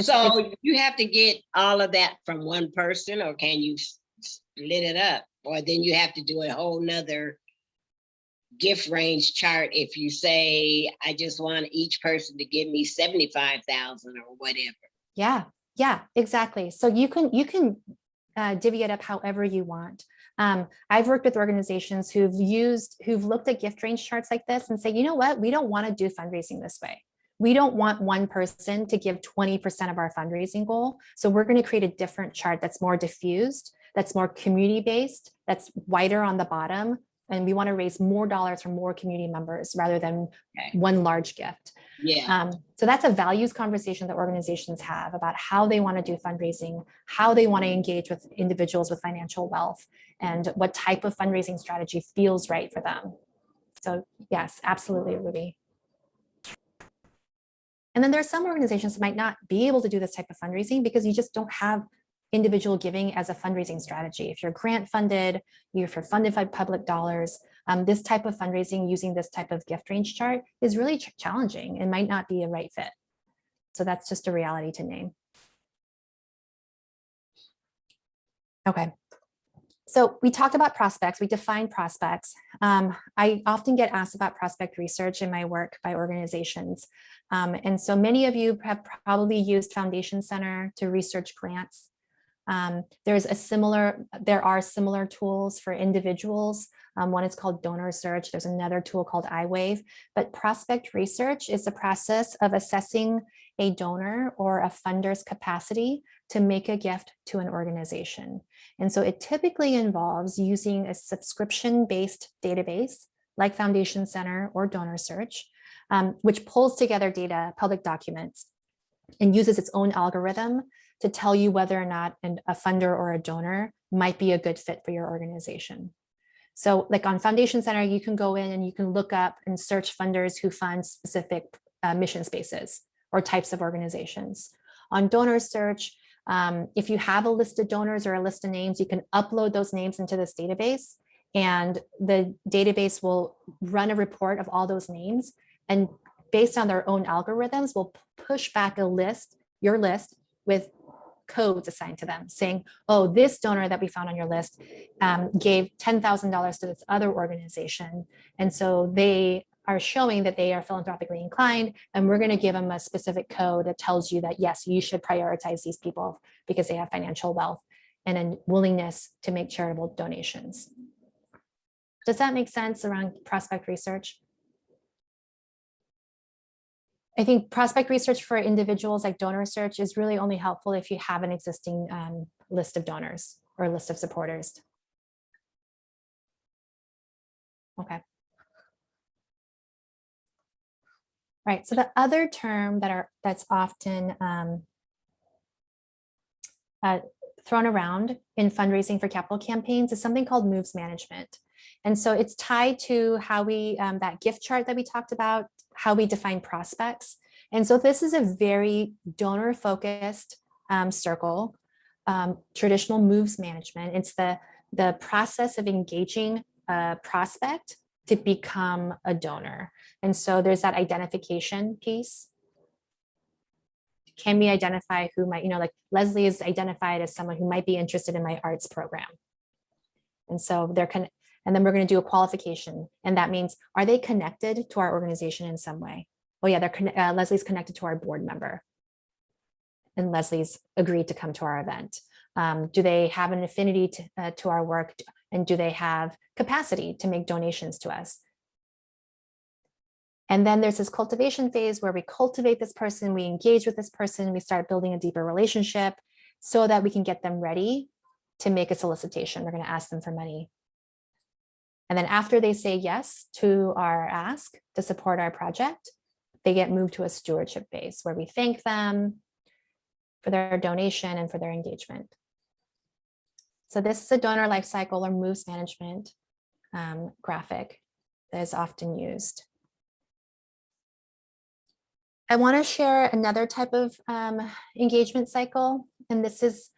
So you have to get all of that from one person, or can you split it up? Or then you have to do a whole nother gift range chart if you say, I just want each person to give me 75,000 or whatever. Yeah, exactly. So you can divvy it up however you want. I've worked with organizations who've looked at gift range charts like this and say, you know what, we don't want to do fundraising this way. We don't want one person to give 20% of our fundraising goal. So we're going to create a different chart that's more diffused, that's more community-based, that's wider on the bottom. And we want to raise more dollars from more community members rather than one large gift. Yeah. So that's a values conversation that organizations have about how they want to do fundraising, how they want to engage with individuals with financial wealth, and what type of fundraising strategy feels right for them. So yes, absolutely, Ruby. And then there's some organizations that might not be able to do this type of fundraising because you just don't have individual giving as a fundraising strategy. If you're grant funded, if you're funded by public dollars, this type of fundraising using this type of gift range chart is really challenging and might not be a right fit. So that's just a reality to name. Okay. So we talked about prospects, we defined prospects. I often get asked about prospect research in my work by organizations. And so many of you have probably used Foundation Center to research grants. There are similar tools for individuals. One is called donor-centric. There's another tool called iWave, but prospect research is the process of assessing a donor or a funder's capacity to make a gift to an organization. And so it typically involves using a subscription-based database like Foundation Center or donor-centric, which pulls together data, public documents, and uses its own algorithm to tell you whether or not a funder or a donor might be a good fit for your organization. So like on Foundation Center, you can go in and you can look up and search funders who fund specific mission spaces or types of organizations. On donor-centric, if you have a list of donors or a list of names, you can upload those names into this database, and the database will run a report of all those names, and based on their own algorithms, will push back your list with codes assigned to them saying, oh, this donor that we found on your list gave $10,000 to this other organization. And so they are showing that they are philanthropically inclined, and we're going to give them a specific code that tells you that, yes, you should prioritize these people because they have financial wealth and a willingness to make charitable donations. Does that make sense around prospect research? I think prospect research for individuals like donor-centric is really only helpful if you have an existing list of donors or a list of supporters. Okay. Right, so the other term that's often thrown around in fundraising for capital campaigns is something called moves management. And so it's tied to how we, that gift chart that we talked about, how we define prospects. And so this is a very donor-focused circle, traditional moves management. It's the process of engaging a prospect to become a donor. And so there's that identification piece. Can we identify who might, like Leslie is identified as someone who might be interested in my arts program. And so and then we're going to do a qualification. And that means, are they connected to our organization in some way? Oh yeah, Leslie's connected to our board member. And Leslie's agreed to come to our event. Do they have an affinity to our work? And do they have capacity to make donations to us? And then there's this cultivation phase where we cultivate this person, we engage with this person, we start building a deeper relationship so that we can get them ready to make a solicitation. We're going to ask them for money. And then after they say yes to our ask to support our project, they get moved to a stewardship phase where we thank them for their donation and for their engagement. So this is a donor life cycle or moves management graphic that is often used. I want to share another type of engagement cycle, and this is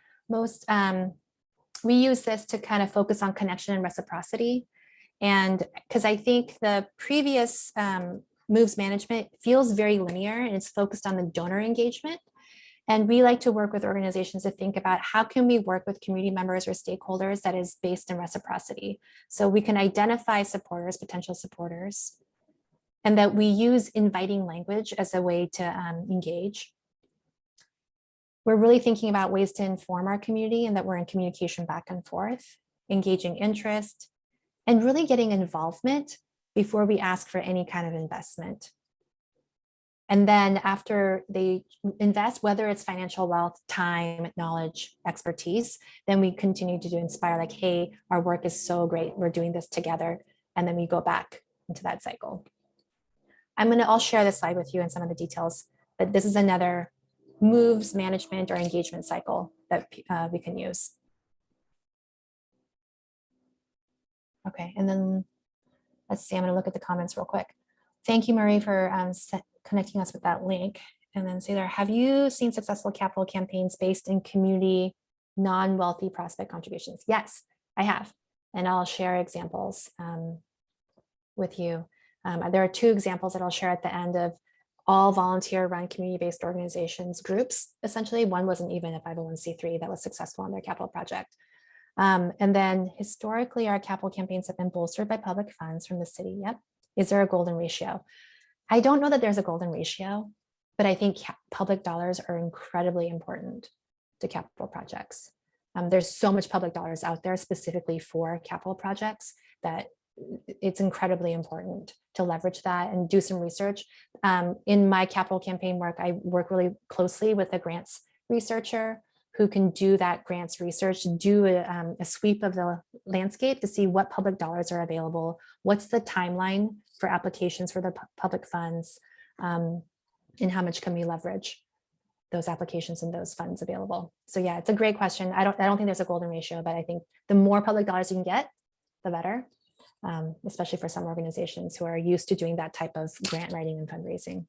we use this to kind of focus on connection and reciprocity. And because I think the previous moves management feels very linear and it's focused on the donor engagement. And we like to work with organizations to think about how can we work with community members or stakeholders that is based in reciprocity. So we can identify supporters, potential supporters, and that we use inviting language as a way to engage. We're really thinking about ways to inform our community and that we're in communication back and forth, engaging interest, and really getting involvement before we ask for any kind of investment. And then after they invest, whether it's financial wealth, time, knowledge, expertise, then we continue to inspire like, hey, our work is so great. We're doing this together. And then we go back into that cycle. I'll share this slide with you and some of the details, but this is another moves management or engagement cycle that we can use. Okay, and then let's see, I'm gonna look at the comments real quick. Thank you, Marie, for connecting us with that link. And then say there, have you seen successful capital campaigns based in community, non-wealthy prospect contributions? Yes, I have. And I'll share examples with you. There are two examples that I'll share at the end of all volunteer run community-based organizations groups. Essentially, one wasn't even a 501c3 that was successful in their capital project. And then historically, our capital campaigns have been bolstered by public funds from the city. Yep. Is there a golden ratio? I don't know that there's a golden ratio, but I think public dollars are incredibly important to capital projects. There's so much public dollars out there specifically for capital projects that it's incredibly important to leverage that and do some research. In my capital campaign work, I work really closely with a grants researcher who can do that grants research, do a sweep of the landscape to see what public dollars are available, what's the timeline for applications for the public funds, and how much can we leverage those applications and those funds available. So yeah, it's a great question. I don't think there's a golden ratio, but I think the more public dollars you can get, the better, especially for some organizations who are used to doing that type of grant writing and fundraising.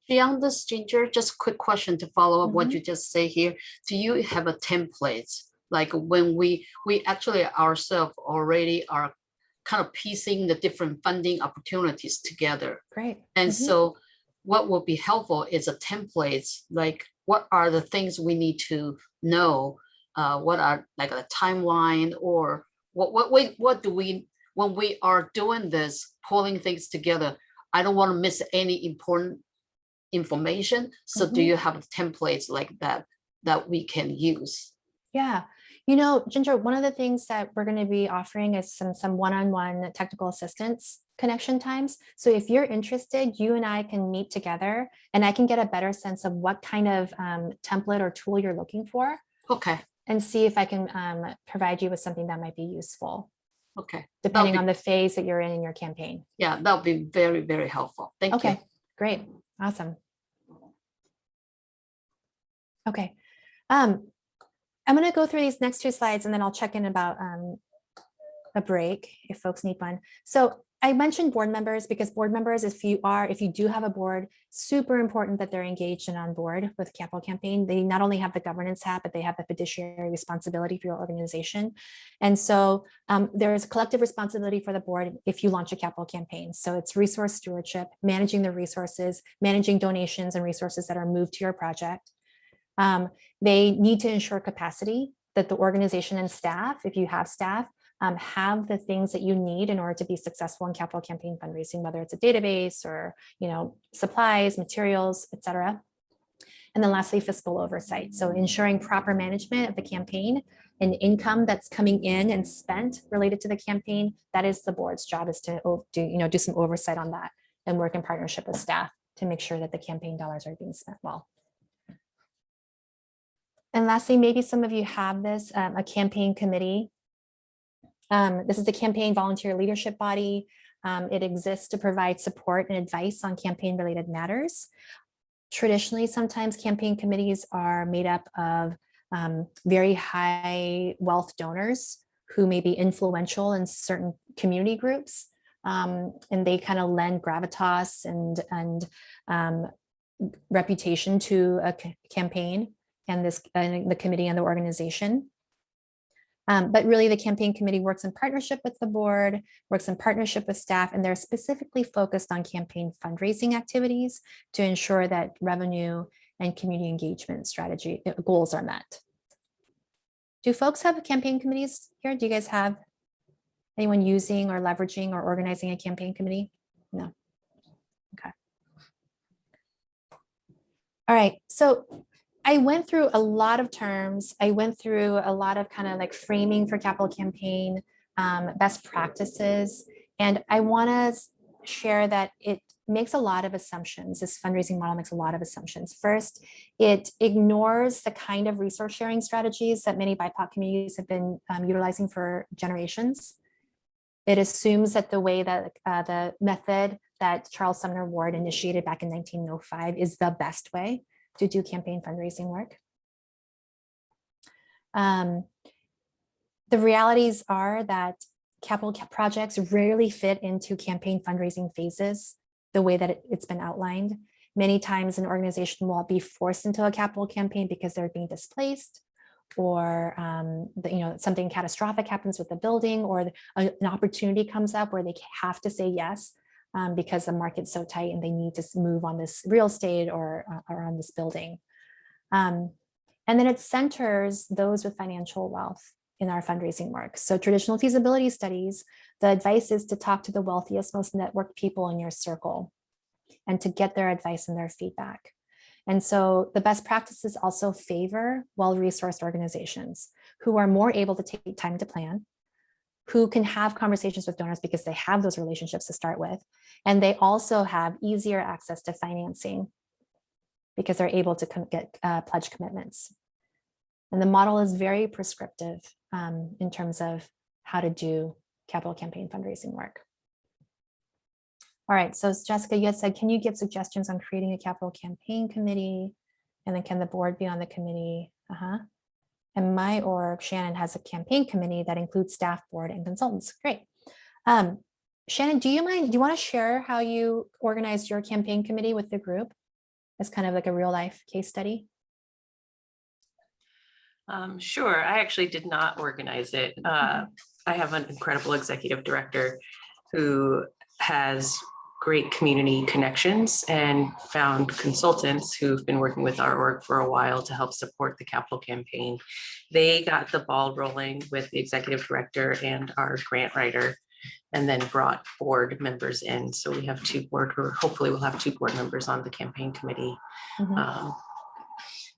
Beyond this, Ginger, just a quick question to follow up what you just say here. Do you have a template? Like when we actually ourselves already are kind of piecing the different funding opportunities together. Great. And so what will be helpful is a template, like what are the things we need to know? What are like a timeline, or what do we, when we are doing this, pulling things together, I don't want to miss any important information. So do you have templates like that that we can use? Yeah, you know, Ginger, one of the things that we're going to be offering is some one-on-one technical assistance connection times. So if you're interested, you and I can meet together and I can get a better sense of what kind of template or tool you're looking for. Okay. And see if I can provide you with something that might be useful. Okay. Depending on the phase that you're in your campaign. Yeah, that would be very, very helpful. Thank you. Okay, great. Awesome. Okay. I'm going to go through these next two slides and then I'll check in about a break if folks need one. So I mentioned board members because board members, if you do have a board, super important that they're engaged and on board with capital campaign. They not only have the governance hat, but they have the fiduciary responsibility for your organization. And so there's collective responsibility for the board if you launch a capital campaign. So it's resource stewardship, managing the resources, managing donations and resources that are moved to your project. They need to ensure capacity, that the organization and staff, if you have staff, have the things that you need in order to be successful in capital campaign fundraising, whether it's a database or, you know, supplies, materials, etc. And then lastly, fiscal oversight. So ensuring proper management of the campaign and income that's coming in and spent related to the campaign. That is the board's job, is to do some oversight on that and work in partnership with staff to make sure that the campaign dollars are being spent well. And lastly, maybe some of you have this, a campaign committee This is the campaign volunteer leadership body. It exists to provide support and advice on campaign-related matters. Traditionally, sometimes campaign committees are made up of very high wealth donors who may be influential in certain community groups, and they kind of lend gravitas and reputation to a campaign and the committee and the organization. But really, the campaign committee works in partnership with the board, works in partnership with staff, and they're specifically focused on campaign fundraising activities to ensure that revenue and community engagement strategy goals are met. Do folks have campaign committees here? Do you guys have anyone using or leveraging or organizing a campaign committee? No. Okay. All right. So I went through a lot of terms. I went through a lot of kind of like framing for capital campaign, best practices. And I want to share that it makes a lot of assumptions. This fundraising model makes a lot of assumptions. First, it ignores the kind of resource sharing strategies that many BIPOC communities have been utilizing for generations. It assumes that the way that the method that Charles Sumner Ward initiated back in 1905 is the best way to do campaign fundraising work. The realities are that capital projects rarely fit into campaign fundraising phases the way that it's been outlined. Many times an organization will be forced into a capital campaign because they're being displaced, or something catastrophic happens with the building, or an opportunity comes up where they have to say yes because the market's so tight and they need to move on this real estate or on this building. And then it centers those with financial wealth in our fundraising work. So traditional feasibility studies, the advice is to talk to the wealthiest, most networked people in your circle and to get their advice and their feedback. And so the best practices also favor well-resourced organizations who are more able to take time to plan, who can have conversations with donors because they have those relationships to start with. And they also have easier access to financing because they're able to get pledge commitments. And the model is very prescriptive in terms of how to do capital campaign fundraising work. All right, so Jessica, you had said, can you give suggestions on creating a capital campaign committee? And then can the board be on the committee? And my org, Shannon, has a campaign committee that includes staff, board, and consultants. Great. Shannon, do you want to share how you organized your campaign committee with the group as kind of like a real life case study? Sure. I actually did not organize it. I have an incredible executive director who has great community connections and found consultants who've been working with our org for a while to help support the capital campaign. They got the ball rolling with the executive director and our grant writer, and then brought board members in. So we have hopefully we'll have 2 board members on the campaign committee.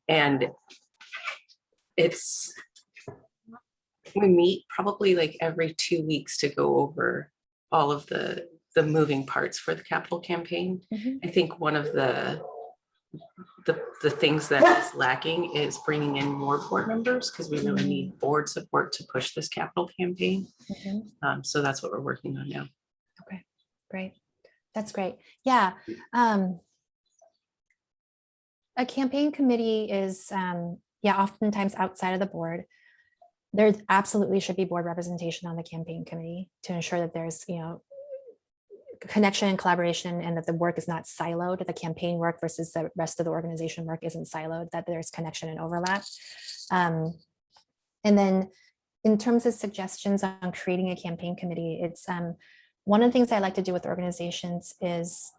And we meet probably like every 2 weeks to go over all of the moving parts for the capital campaign. I think one of the things that is lacking is bringing in more board members, because we really need board support to push this capital campaign. So that's what we're working on now. Okay, great. That's great. Yeah. A campaign committee is, oftentimes outside of the board. There absolutely should be board representation on the campaign committee to ensure that there's, connection and collaboration, and that the work is not siloed, that the campaign work versus the rest of the organization work isn't siloed, that there's connection and overlap. And then in terms of suggestions on creating a campaign committee, it's one of the things I like to do with organizations is,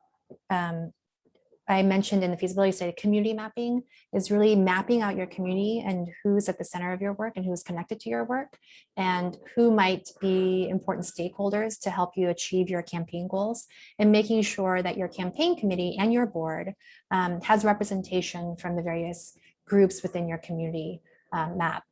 I mentioned in the feasibility study, community mapping is really mapping out your community and who's at the center of your work and who's connected to your work and who might be important stakeholders to help you achieve your campaign goals, and making sure that your campaign committee and your board has representation from the various groups within your community map.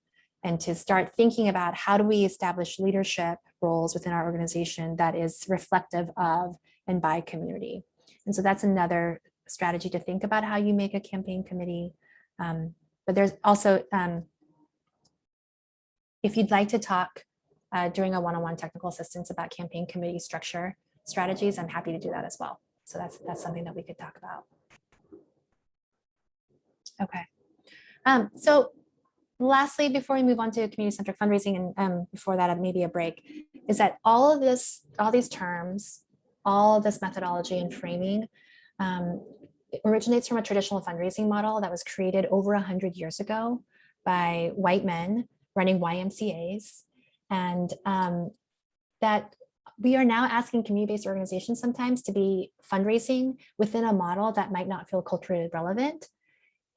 And to start thinking about how do we establish leadership roles within our organization that is reflective of and by community. And so that's another strategy to think about how you make a campaign committee. But there's also, if you'd like to talk during a one-on-one technical assistance about campaign committee structure strategies, I'm happy to do that as well. So that's something that we could talk about. Okay. So lastly, before we move on to community-centric fundraising, and before that, maybe a break, is that all these terms, all of this methodology and framing, it originates from a traditional fundraising model that was created over 100 years ago by white men running YMCAs, and that we are now asking community-based organizations sometimes to be fundraising within a model that might not feel culturally relevant,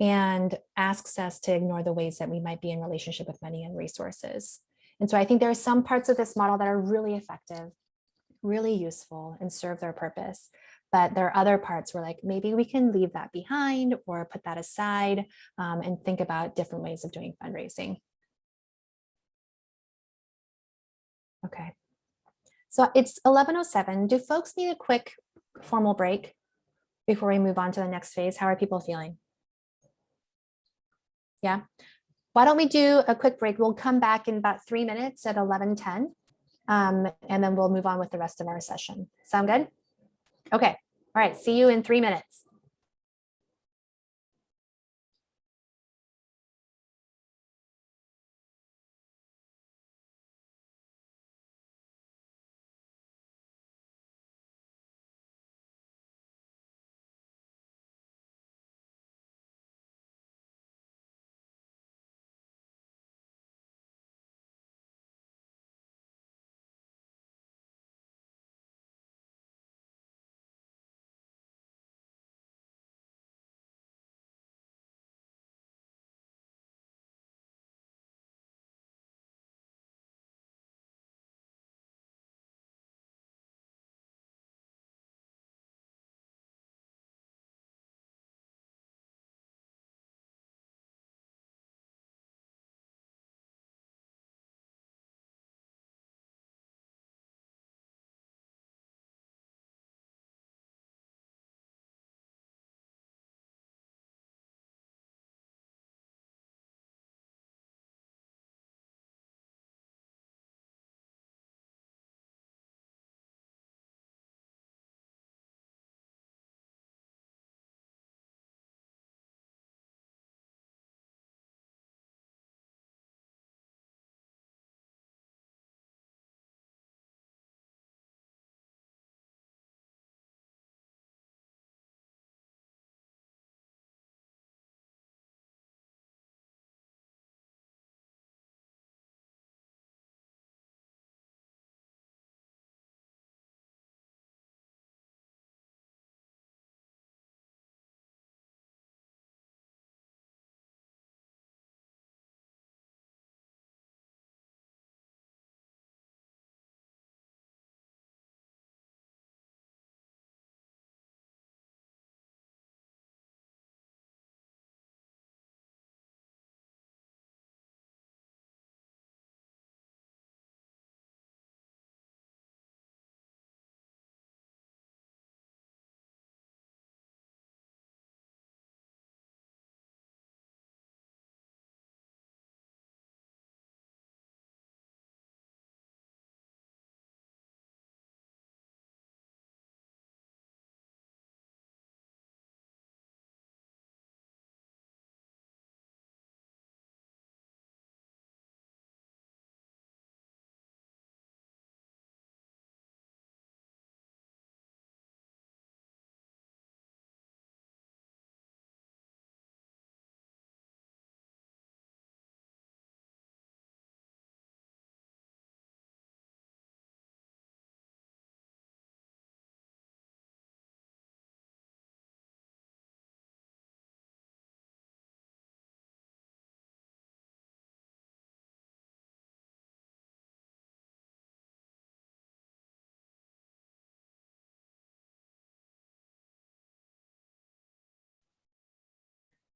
and asks us to ignore the ways that we might be in relationship with money and resources. And so I think there are some parts of this model that are really effective, really useful, and serve their purpose. But there are other parts where, like, maybe we can leave that behind or put that aside, and think about different ways of doing fundraising. Okay. So it's 11:07. Do folks need a quick formal break before we move on to the next phase? How are people feeling? Yeah. Why don't we do a quick break? We'll come back in about 3 minutes at 11:10, and then we'll move on with the rest of our session. Sound good? Okay. All right. See you in 3 minutes.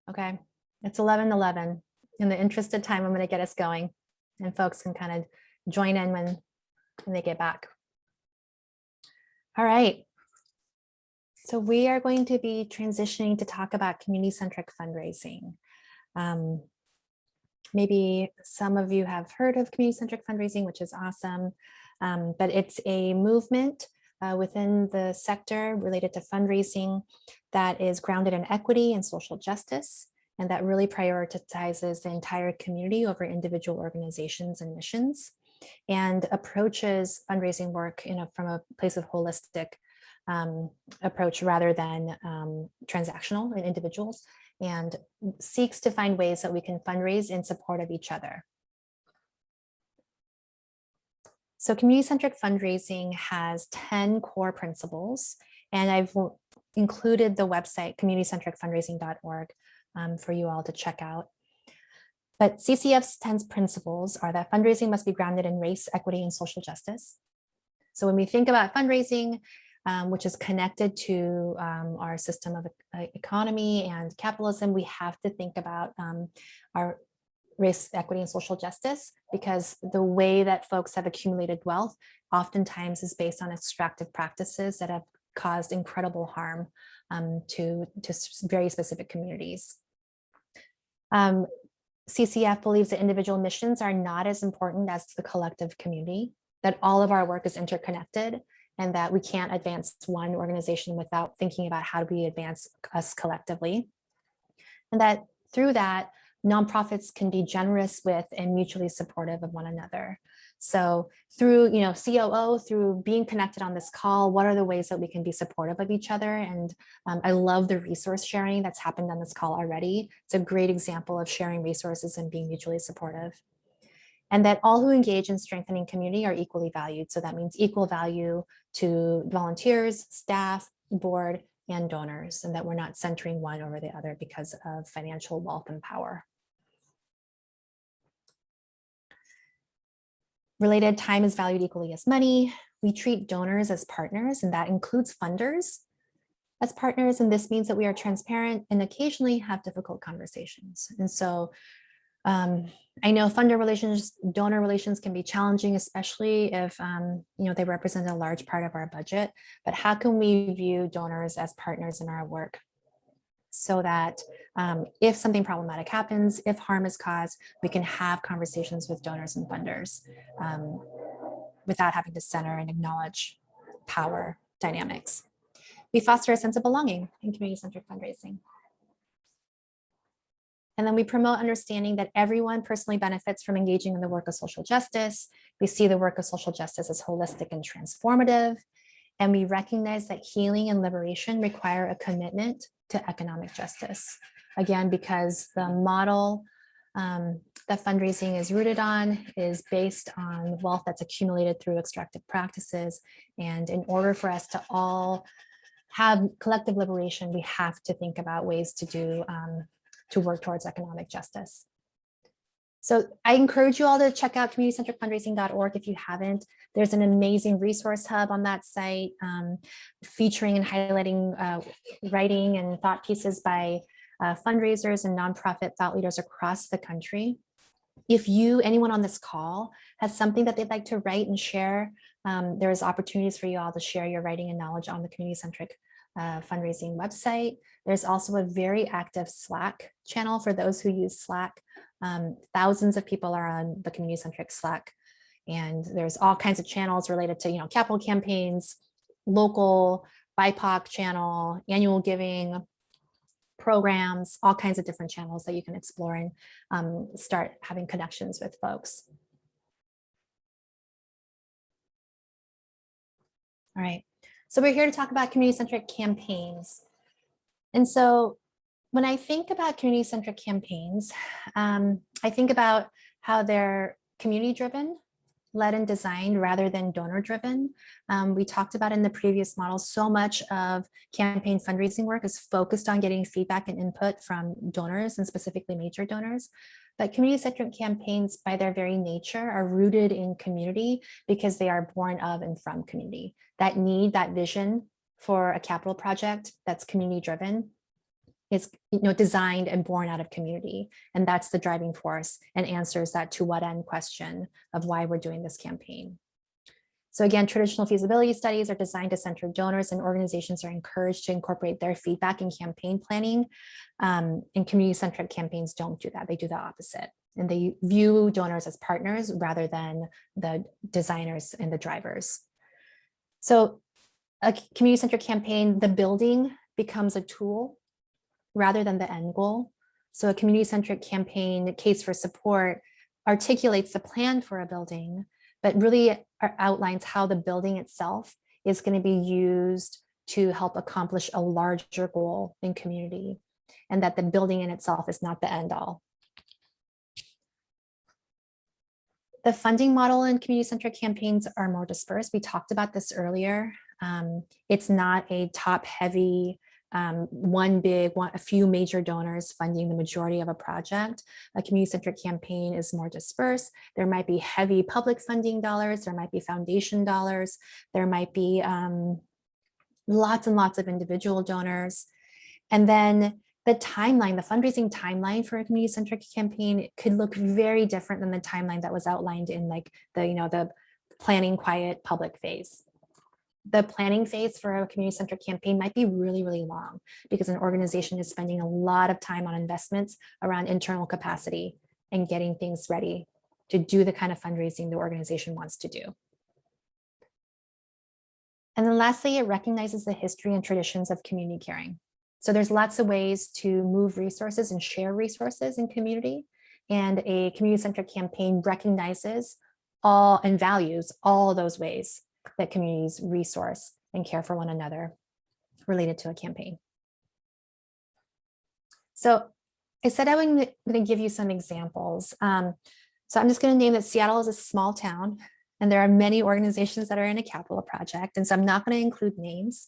Okay, it's 11:11. In the interest of time, I'm going to get us going, and folks can kind of join in when they get back. All right. So we are going to be transitioning to talk about community-centric fundraising. Maybe some of you have heard of community-centric fundraising, which is awesome, but it's a movement within the sector related to fundraising that is grounded in equity and social justice, and that really prioritizes the entire community over individual organizations and missions, and approaches fundraising work from a place of holistic approach rather than transactional in individuals, and seeks to find ways that we can fundraise in support of each other. So community-centric fundraising has 10 core principles, and I've included the website community-centricfundraising.org for you all to check out. But CCF's 10 principles are that fundraising must be grounded in race, equity, and social justice. So when we think about fundraising, which is connected to our system of economy and capitalism, we have to think about our race, equity, and social justice, because the way that folks have accumulated wealth oftentimes is based on extractive practices that have caused incredible harm to very specific communities. CCF believes that individual missions are not as important as the collective community, that all of our work is interconnected, and that we can't advance one organization without thinking about how do we advance us collectively. And that through that, nonprofits can be generous with and mutually supportive of one another. So through, COO, through being connected on this call, what are the ways that we can be supportive of each other? And I love the resource sharing that's happened on this call already. It's a great example of sharing resources and being mutually supportive. And that all who engage in strengthening community are equally valued. So that means equal value to volunteers, staff, board, and donors, and that we're not centering one over the other because of financial wealth and power. Related, time is valued equally as money. We treat donors as partners, and that includes funders as partners. And this means that we are transparent and occasionally have difficult conversations. And so I know funder relations, donor relations can be challenging, especially if they represent a large part of our budget. But how can we view donors as partners in our work, so that if something problematic happens, if harm is caused, we can have conversations with donors and funders without having to center and acknowledge power dynamics. We foster a sense of belonging in community-centric fundraising. And then we promote understanding that everyone personally benefits from engaging in the work of social justice. We see the work of social justice as holistic and transformative. And we recognize that healing and liberation require a commitment to economic justice. Again, because the model that fundraising is rooted on is based on wealth that's accumulated through extractive practices. And in order for us to all have collective liberation, we have to think about ways to work towards economic justice. So I encourage you all to check out community-centricfundraising.org if you haven't. There's an amazing resource hub on that site featuring and highlighting writing and thought pieces by fundraisers and nonprofit thought leaders across the country. If anyone on this call has something that they'd like to write and share, there's opportunities for you all to share your writing and knowledge on the Community-Centric Fundraising website. There's also a very active Slack channel for those who use Slack. Thousands of people are on the Community-Centric Slack, and there's all kinds of channels related to capital campaigns, local BIPOC channel, annual giving programs, all kinds of different channels that you can explore and start having connections with folks. All right, so we're here to talk about community-centric campaigns. And so when I think about community-centric campaigns, I think about how they're community-driven, led and designed rather than donor-driven. We talked about in the previous model, so much of campaign fundraising work is focused on getting feedback and input from donors, and specifically major donors. But community-centric campaigns, by their very nature, are rooted in community because they are born of and from community. That need, that vision for a capital project that's community-driven is designed and born out of community. And that's the driving force and answers that to what end question of why we're doing this campaign. So again, traditional feasibility studies are designed to center donors, and organizations are encouraged to incorporate their feedback in campaign planning. And community-centric campaigns don't do that. They do the opposite. And they view donors as partners rather than the designers and the drivers. So a community-centric campaign, the building becomes a tool rather than the end goal. So a community-centric campaign case for support articulates the plan for a building, but really outlines how the building itself is going to be used to help accomplish a larger goal in community, and that the building in itself is not the end all. The funding model in community-centric campaigns are more dispersed. We talked about this earlier. It's not a top-heavy, a few major donors funding the majority of a project. A community-centric campaign is more dispersed. There might be heavy public funding dollars. There might be foundation dollars. There might be lots and lots of individual donors. And then the timeline, the fundraising timeline for a community-centric campaign could look very different than the timeline that was outlined in like the planning quiet public phase. The planning phase for a community-centric campaign might be really, really long because an organization is spending a lot of time on investments around internal capacity and getting things ready to do the kind of fundraising the organization wants to do. And then lastly, it recognizes the history and traditions of community caring. So there's lots of ways to move resources and share resources in community. And a community-centric campaign recognizes all and values all those ways that communities resource and care for one another related to a campaign. So I said I was going to give you some examples. So I'm just going to name that Seattle is a small town, and there are many organizations that are in a capital project. And so I'm not going to include names.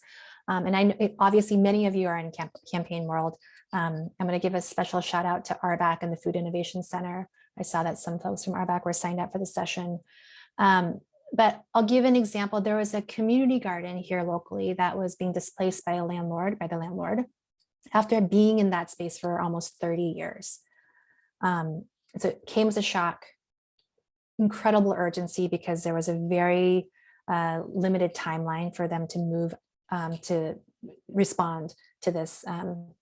And I know obviously many of you are in campaign world. I'm going to give a special shout out to RBAC and the Food Innovation Center. I saw that some folks from RBAC were signed up for the session. But I'll give an example. There was a community garden here locally that was being displaced by the landlord, after being in that space for almost 30 years. So it came as a shock, incredible urgency, because there was a very limited timeline for them to move to respond to this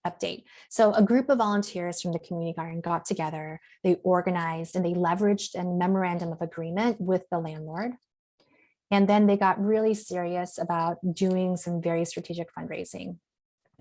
update. So a group of volunteers from the community garden got together, they organized, and they leveraged a memorandum of agreement with the landlord. And then they got really serious about doing some very strategic fundraising.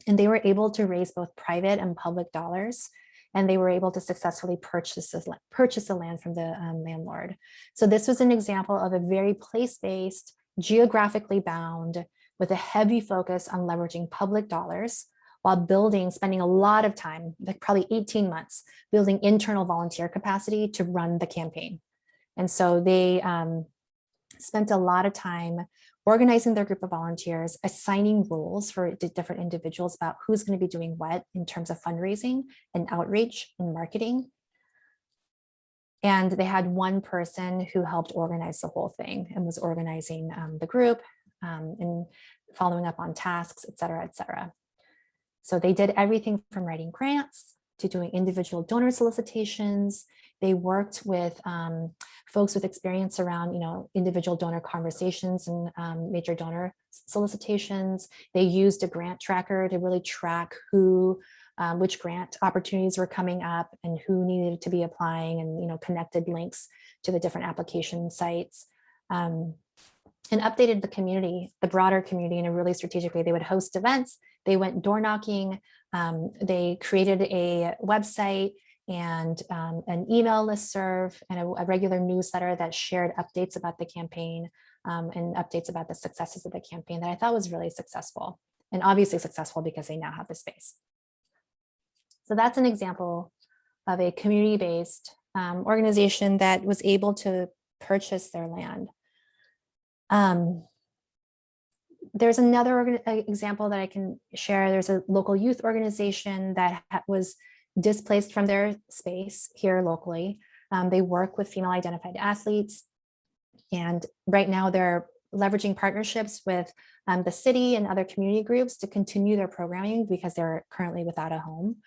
And they were able to raise both private and public dollars, and they were able to successfully purchase the land from the landlord. So this was an example of a very place-based, geographically bound, with a heavy focus on leveraging public dollars while spending a lot of time, like probably 18 months, building internal volunteer capacity to run the campaign. And so they spent a lot of time organizing their group of volunteers, assigning roles for different individuals about who's going to be doing what in terms of fundraising and outreach and marketing. And they had one person who helped organize the whole thing and was organizing the group and following up on tasks, et cetera, et cetera. So they did everything from writing grants to doing individual donor solicitations. They worked with folks with experience around, individual donor conversations and major donor solicitations. They used a grant tracker to really track which grant opportunities were coming up and who needed to be applying, and connected links to the different application sites. And updated the community, the broader community, in a really strategic way. They would host events, they went door knocking, they created a website and an email listserv and a regular newsletter that shared updates about the campaign and updates about the successes of the campaign that I thought was really successful, and obviously successful because they now have the space. So that's an example of a community-based organization that was able to purchase their land. There's another example that I can share. There's a local youth organization that was displaced from their space here locally. They work with female identified athletes, and right now they're leveraging partnerships with the city and other community groups to continue their programming because they're currently without a home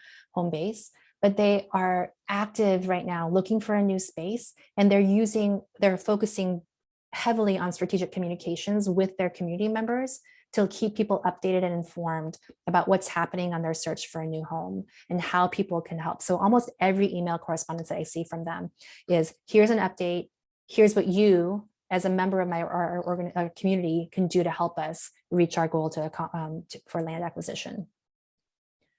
base. But they are active right now looking for a new space, and they're focusing heavily on strategic communications with their community members to keep people updated and informed about what's happening on their search for a new home and how people can help. So almost every email correspondence that I see from them is, here's an update, here's what you as a member of our community can do to help us reach our goal for land acquisition.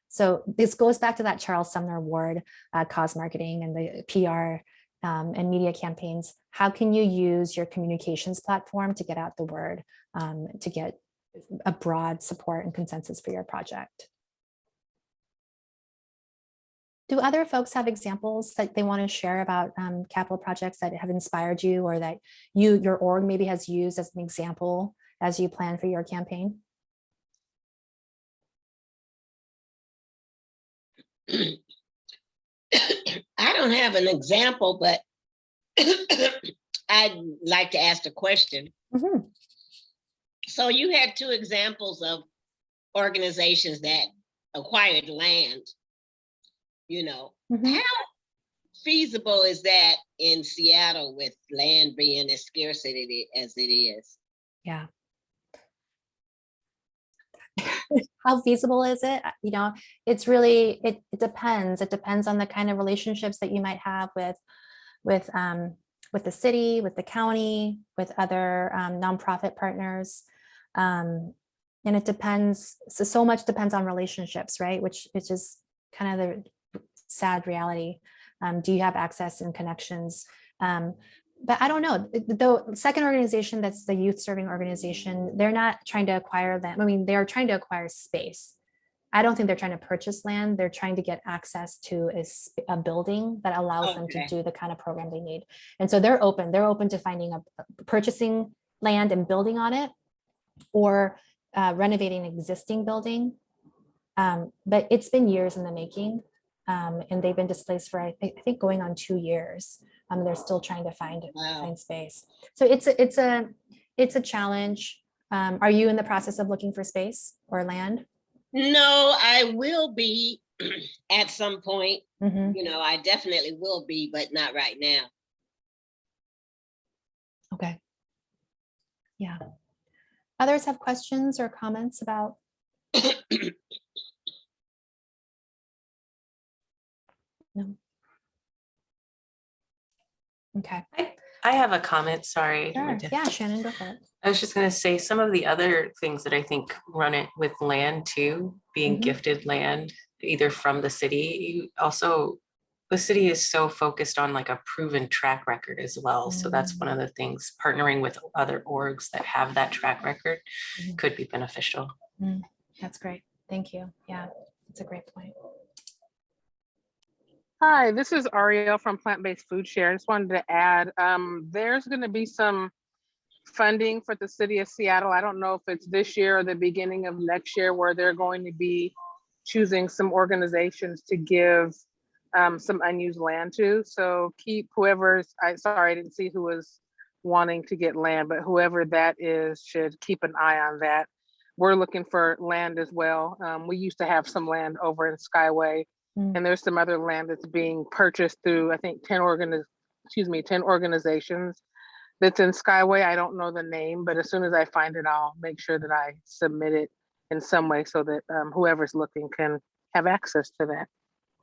So this goes back to that Charles Sumner Award, cause marketing and the PR and media campaigns. How can you use your communications platform to get out the word, to get a broad support and consensus for your project? Do other folks have examples that they want to share about capital projects that have inspired you, or that your org maybe has used as an example as you plan for your campaign? I don't have an example, but I'd like to ask a question. Mm-hmm. So you had two examples of organizations that acquired land. You know, Mm-hmm. how feasible is that in Seattle with land being as scarce as it is? Yeah. How feasible is it? You know, it's really, it depends. It depends on the kind of relationships that you might have with the city, with the county, with other nonprofit partners. And it depends, so much depends on relationships, right? Which is kind of the sad reality. Do you have access and connections? But I don't know, the second organization, that's the youth serving organization, they're not trying to acquire them. I mean, they're trying to acquire space. I don't think they're trying to purchase land. They're trying to get access to a building that allows them to do the kind of program they need. And so they're open to finding purchasing land and building on it, or renovating an existing building. But it's been years in the making. And they've been displaced for, I think, going on 2 years. They're still trying to find space. So it's a challenge. Are you in the process of looking for space or land? No, I will be at some point. Mm-hmm. You know, I definitely will be, but not right now. Okay. Yeah. Others have questions or comments about? No. Okay. I have a comment, sorry. Sure. Yeah, Shannon, go for it. I was just going to say some of the other things that I think run it with land too, being gifted land, either from the city. Also, the city is so focused on like a proven track record as well. So that's one of the things, partnering with other orgs that have that track record could be beneficial. That's great. Thank you. Yeah, that's a great point. Hi, this is Ariel from Plant-Based Food Share. I just wanted to add, there's going to be some funding for the city of Seattle. I don't know if it's this year or the beginning of next year, where they're going to be choosing some organizations to give some unused land to. So keep whoever's, sorry, I didn't see who was wanting to get land, but whoever that is should keep an eye on that. We're looking for land as well. We used to have some land over in Skyway. And there's some other land that's being purchased through, I think, 10 organizations that's in Skyway. I don't know the name, but as soon as I find it, I'll make sure that I submit it in some way so that whoever's looking can have access to that.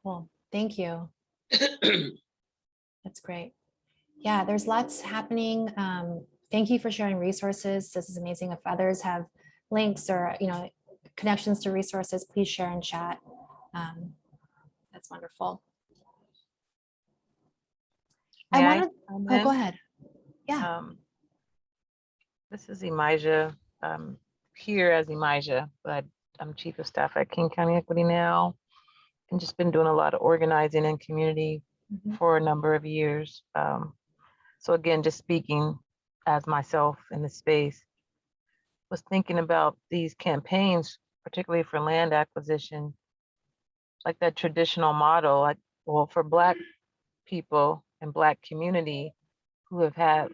Cool. Thank you. That's great. Yeah, there's lots happening. Thank you for sharing resources. This is amazing. If others have links or connections to resources, please share in chat. That's wonderful. Oh, go ahead. Yeah. This is Imijah. Here as Imijah, but I'm Chief of Staff at King County Equity now, and just been doing a lot of organizing in community for a number of years. So again, just speaking as myself in the space, was thinking about these campaigns, particularly for land acquisition, like that traditional model, well, for Black people and Black community who have had,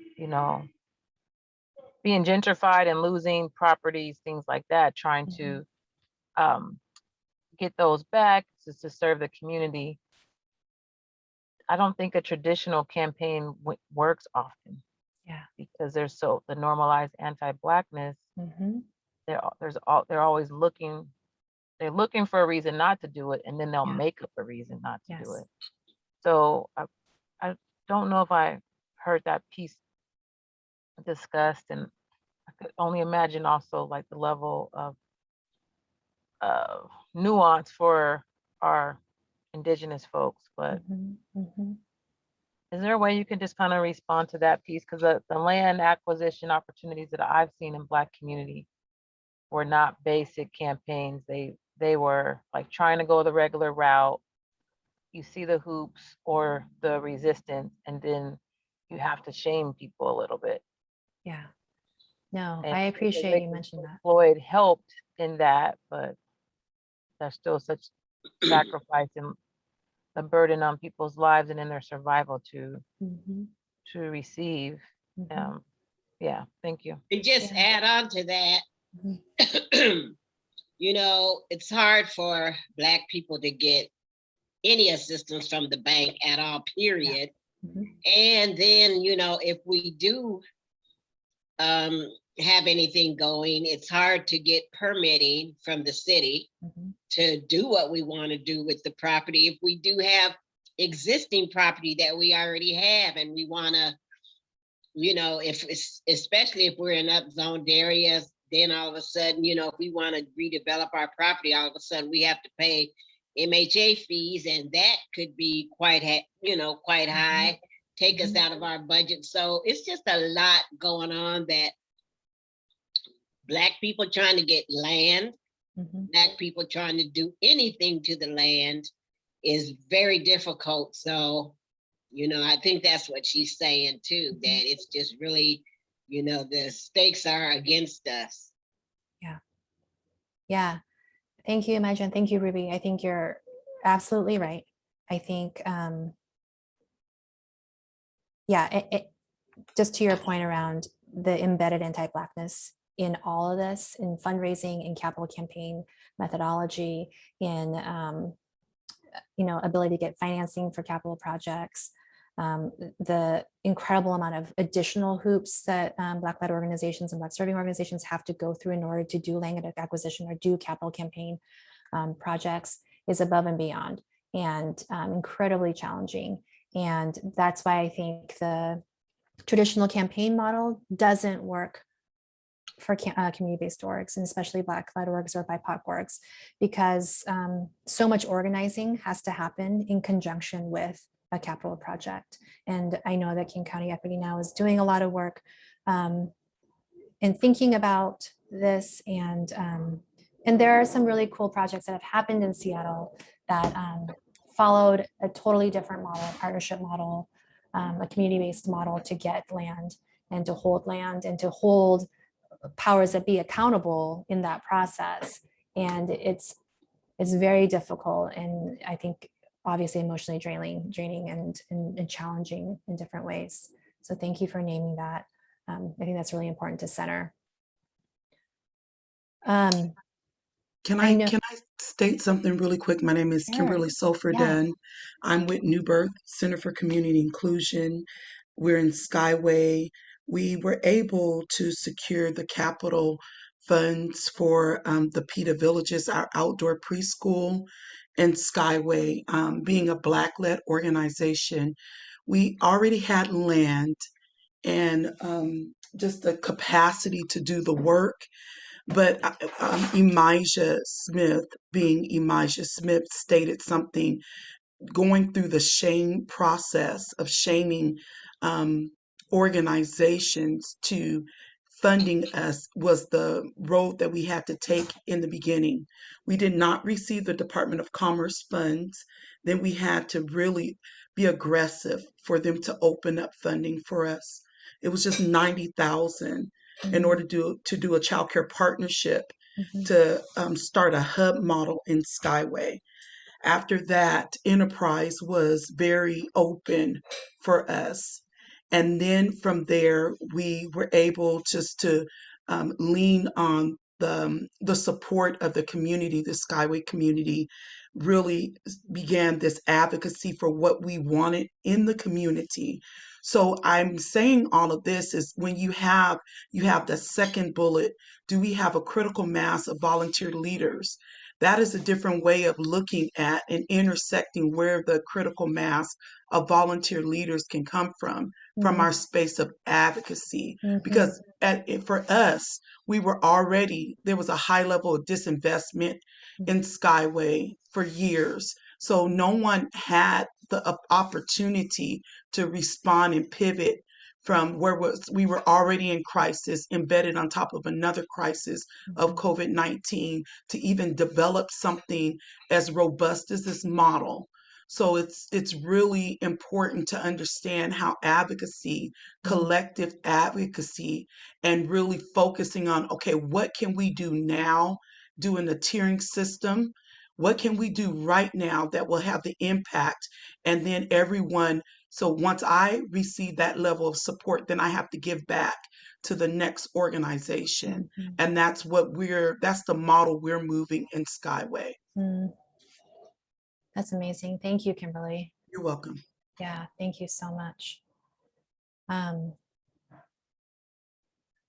being gentrified and losing properties, things like that, trying to get those back to serve the community. I don't think a traditional campaign works often. Yeah. Because there's the normalized anti-Blackness. They're always looking. They're looking for a reason not to do it, and then they'll make up a reason not to do it. So I don't know if I heard that piece discussed, and I could only imagine also like the level of nuance for our indigenous folks. But is there a way you can just kind of respond to that piece? Because the land acquisition opportunities that I've seen in Black community were not basic campaigns. They were like trying to go the regular route. You see the hoops or the resistance, and then you have to shame people a little bit. Yeah. No, And I appreciate you mentioning that. Floyd helped in that, but there's still such sacrifice and a burden on people's lives and in their survival to receive. Yeah, thank you. And just add on to that, you know, it's hard for Black people to get any assistance from the bank at all, period. And then, you know, if we do have anything going, it's hard to get permitting from the city to do what we want to do with the property. If we do have existing property that we already have and we want to, you know, especially if we're in upzoned areas, then all of a sudden, you know, if we want to redevelop our property, all of a sudden we have to pay MHA fees, and that could be quite high, take us out of our budget. So it's just a lot going on that Black people trying to get land, Black people trying to do anything to the land is very difficult. So, you know, I think that's what she's saying too, that it's just really, you know, the stakes are against us. Yeah. Yeah. Thank you, Imagine. Thank you, Ruby. I think you're absolutely right. I think, just to your point around the embedded anti-Blackness in all of this, in fundraising, in capital campaign methodology, in ability to get financing for capital projects, the incredible amount of additional hoops that Black-led organizations and Black-serving organizations have to go through in order to do land acquisition or do capital campaign projects is above and beyond, and incredibly challenging. And that's why I think the traditional campaign model doesn't work for community-based orgs, and especially Black-led orgs or BIPOC orgs, because so much organizing has to happen in conjunction with a capital project. And I know that King County Equity now is doing a lot of work in thinking about this, and there are some really cool projects that have happened in Seattle that followed a totally different model, partnership model, a community-based model to get land and to hold powers that be accountable in that process. And it's very difficult, and I think obviously emotionally draining and challenging in different ways. So thank you for naming that. I think that's really important to center. Can I state something really quick? My name is Kimberly Sulfur-Dunn. I'm with New Birth Center for Community Inclusion. We're in Skyway. We were able to secure the capital funds for the PETA Villages, our outdoor preschool, and Skyway. Being a Black-led organization, we already had land and just the capacity to do the work. But Imijah Smith, being Imijah Smith, stated something, going through the shame process of shaming organizations to funding us was the road that we had to take in the beginning. We did not receive the Department of Commerce funds. Then we had to really be aggressive for them to open up funding for us. It was just $90,000 in order to do a child care partnership to start a hub model in Skyway. After that, Enterprise was very open for us. And then from there, we were able just to lean on the support of the community. The Skyway community really began this advocacy for what we wanted in the community. So I'm saying all of this is when you have the second bullet, do we have a critical mass of volunteer leaders? That is a different way of looking at and intersecting where the critical mass of volunteer leaders can come from our space of advocacy. Because for us, there was a high level of disinvestment in Skyway for years. So no one had the opportunity to respond and pivot from where we were already in crisis, embedded on top of another crisis of COVID-19, to even develop something as robust as this model. So it's really important to understand how advocacy, collective advocacy, and really focusing on, okay, what can we do now, doing a tiering system? What can we do right now that will have the impact? And then everyone, so once I receive that level of support, then I have to give back to the next organization. And that's the model we're moving in Skyway. That's amazing. Thank you, Kimberly. You're welcome. Yeah, thank you so much.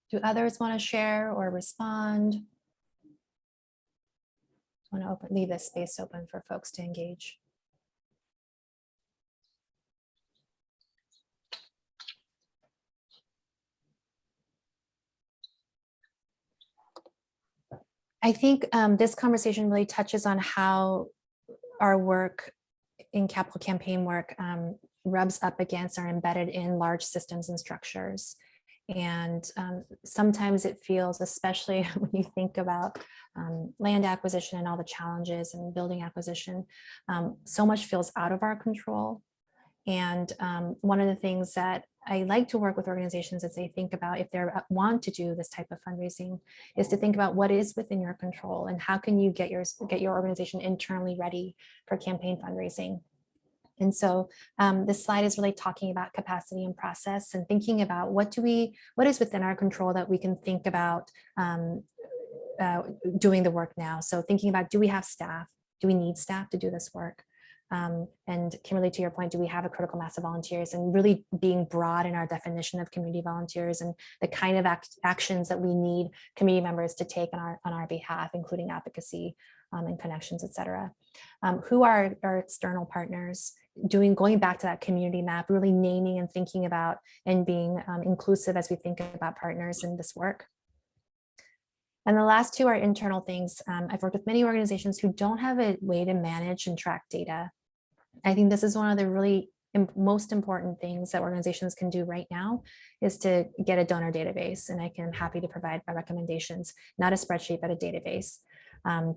Do others want to share or respond? I want to leave this space open for folks to engage. I think this conversation really touches on how our work in capital campaign work rubs up against or embedded in large systems and structures. And sometimes it feels, especially when you think about land acquisition and all the challenges and building acquisition, so much feels out of our control. And one of the things that I like to work with organizations as they think about if they want to do this type of fundraising is to think about what is within your control and how can you get your organization internally ready for campaign fundraising. And so this slide is really talking about capacity and process and thinking about what is within our control that we can think about doing the work now. So thinking about, do we have staff? Do we need staff to do this work? And Kimberly, to your point, do we have a critical mass of volunteers, and really being broad in our definition of community volunteers and the kind of actions that we need community members to take on our behalf, including advocacy and connections, et cetera. Who are our external partners? Going back to that community map, really naming and thinking about and being inclusive as we think about partners in this work. And the last two are internal things. I've worked with many organizations who don't have a way to manage and track data. I think this is one of the really most important things that organizations can do right now is to get a donor database. And I'm happy to provide my recommendations, not a spreadsheet, but a database,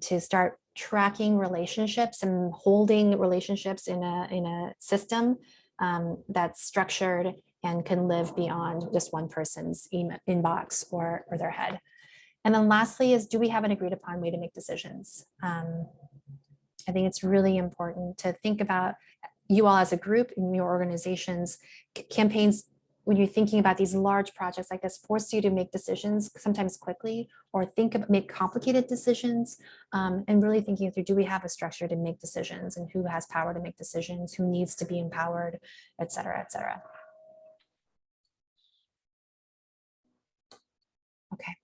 to start tracking relationships and holding relationships in a system that's structured and can live beyond just one person's inbox or their head. And then lastly is, do we have an agreed upon way to make decisions? I think it's really important to think about you all as a group in your organizations. Campaigns, when you're thinking about these large projects like this, force you to make decisions sometimes quickly, or make complicated decisions, and really thinking through, do we have a structure to make decisions, and who has power to make decisions, who needs to be empowered, et cetera, et cetera. Okay.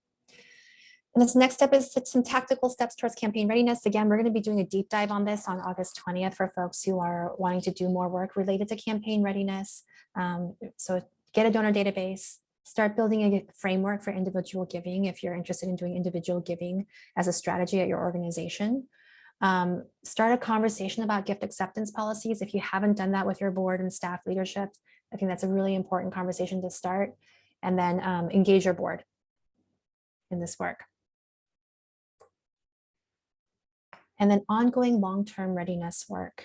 And this next step is some tactical steps towards campaign readiness. Again, we're going to be doing a deep dive on this on August 20th for folks who are wanting to do more work related to campaign readiness. So get a donor database, start building a framework for individual giving if you're interested in doing individual giving as a strategy at your organization. Start a conversation about gift acceptance policies. If you haven't done that with your board and staff leadership, I think that's a really important conversation to start. And then engage your board in this work. And then ongoing long-term readiness work.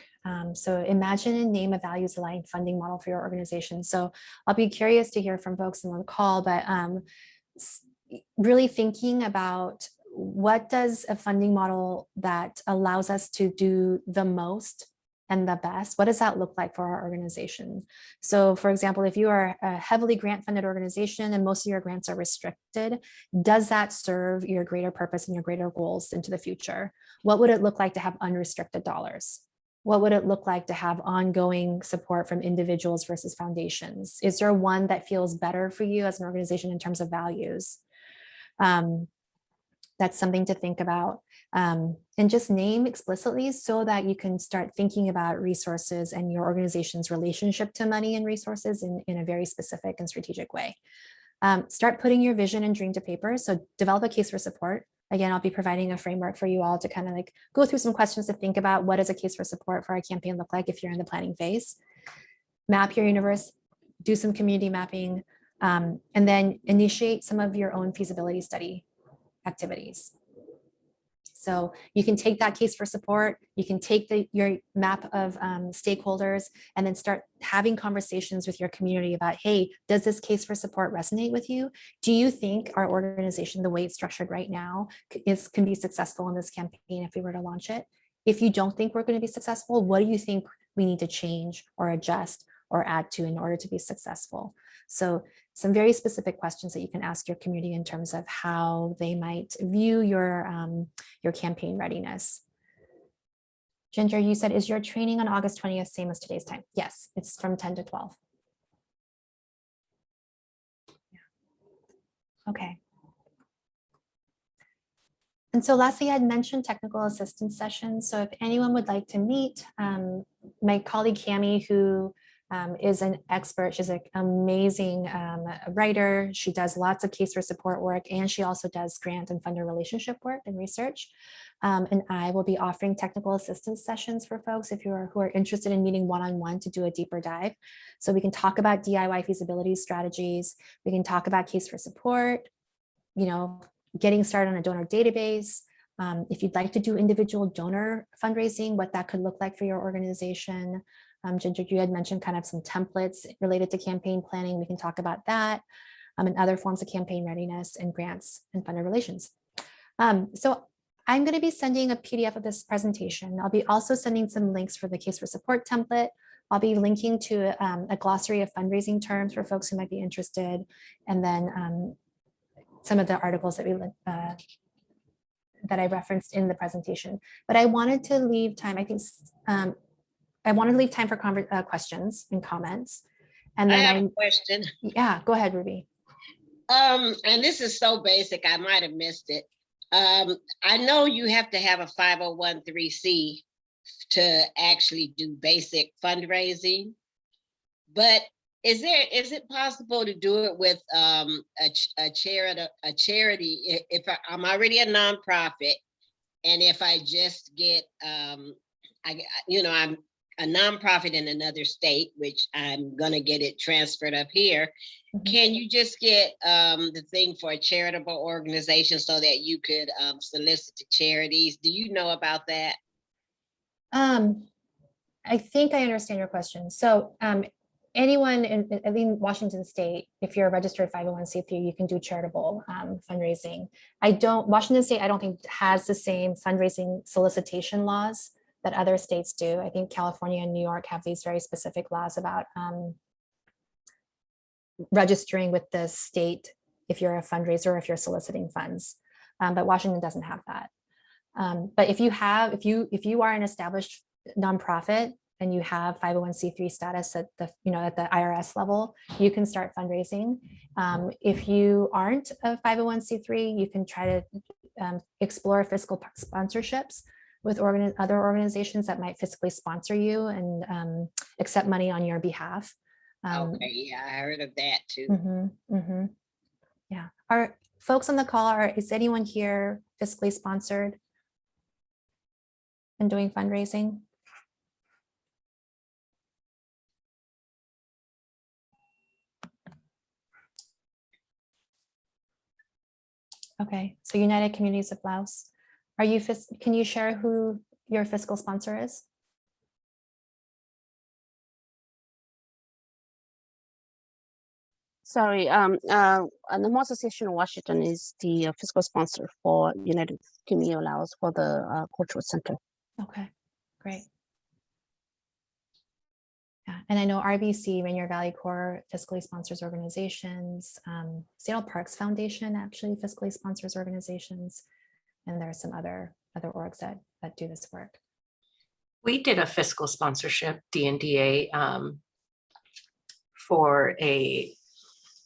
So imagine and name a values-aligned funding model for your organization. So I'll be curious to hear from folks on the call, but really thinking about what does a funding model that allows us to do the most and the best, what does that look like for our organization? So for example, if you are a heavily grant-funded organization and most of your grants are restricted, does that serve your greater purpose and your greater goals into the future? What would it look like to have unrestricted dollars? What would it look like to have ongoing support from individuals versus foundations? Is there one that feels better for you as an organization in terms of values? That's something to think about. And just name explicitly so that you can start thinking about resources and your organization's relationship to money and resources in a very specific and strategic way. Start putting your vision and dream to paper. So develop a case for support. Again, I'll be providing a framework for you all to kind of like go through some questions to think about what does a case for support for our campaign look like if you're in the planning phase. Map your universe, do some community mapping, and then initiate some of your own feasibility study activities. So you can take that case for support, you can take your map of stakeholders and then start having conversations with your community about, hey, does this case for support resonate with you? Do you think our organization, the way it's structured right now, can be successful in this campaign if we were to launch it? If you don't think we're going to be successful, what do you think we need to change or adjust or add to in order to be successful? So some very specific questions that you can ask your community in terms of how they might view your campaign readiness. Ginger, you said, is your training on August 20th same as today's time? Yes, it's from 10 to 12. Okay. And so lastly, I had mentioned technical assistance sessions. So if anyone would like to meet, my colleague Cami, who is an expert, she's an amazing writer. She does lots of case for support work, and she also does grant and funder relationship work and research. And I will be offering technical assistance sessions for folks who are interested in meeting one-on-one to do a deeper dive. So we can talk about DIY feasibility strategies. We can talk about case for support, getting started on a donor database. If you'd like to do individual donor fundraising, what that could look like for your organization. Ginger, you had mentioned kind of some templates related to campaign planning. We can talk about that and other forms of campaign readiness and grants and funder relations. So I'm going to be sending a PDF of this presentation. I'll be also sending some links for the case for support template. I'll be linking to a glossary of fundraising terms for folks who might be interested, and then some of the articles that I referenced in the presentation. But I wanted to leave time, I wanted to leave time for questions and comments. And then I have a question. Yeah, go ahead, Ruby. And this is so basic, I might have missed it. I know you have to have a 501(c) to actually do basic fundraising, but is it possible to do it with a charity? If I'm already a nonprofit, and if I just get I'm a nonprofit in another state, which I'm gonna get it transferred up here. Mm-hmm. Can you just get the thing for a charitable organization so that you could solicit to charities? Do you know about that? I think I understand your question. So anyone in Washington State, if you're a registered 501(c)(3), you can do charitable fundraising. Washington State, I don't think has the same fundraising solicitation laws that other states do. I think California and New York have these very specific laws about registering with the state if you're a fundraiser, if you're soliciting funds, but Washington doesn't have that. But if you are an established nonprofit and you have 501(c)(3) status at the IRS level, you can start fundraising. If you aren't a 501(c)(3), you can try to explore fiscal sponsorships with other organizations that might fiscally sponsor you and accept money on your behalf. Okay, yeah, I heard of that too. Yeah, are folks on the call, is anyone here fiscally sponsored and doing fundraising? Okay, so United Communities of Laos. Can you share who your fiscal sponsor is? Sorry, the More Association of Washington is the fiscal sponsor for United Community of Laos for the cultural center. Okay, great. Yeah, and I know RVC, Rainier Valley Corps, fiscally sponsors organizations. Seattle Parks Foundation actually fiscally sponsors organizations. And there are some other orgs that do this work. We did a fiscal sponsorship, D&DA, for a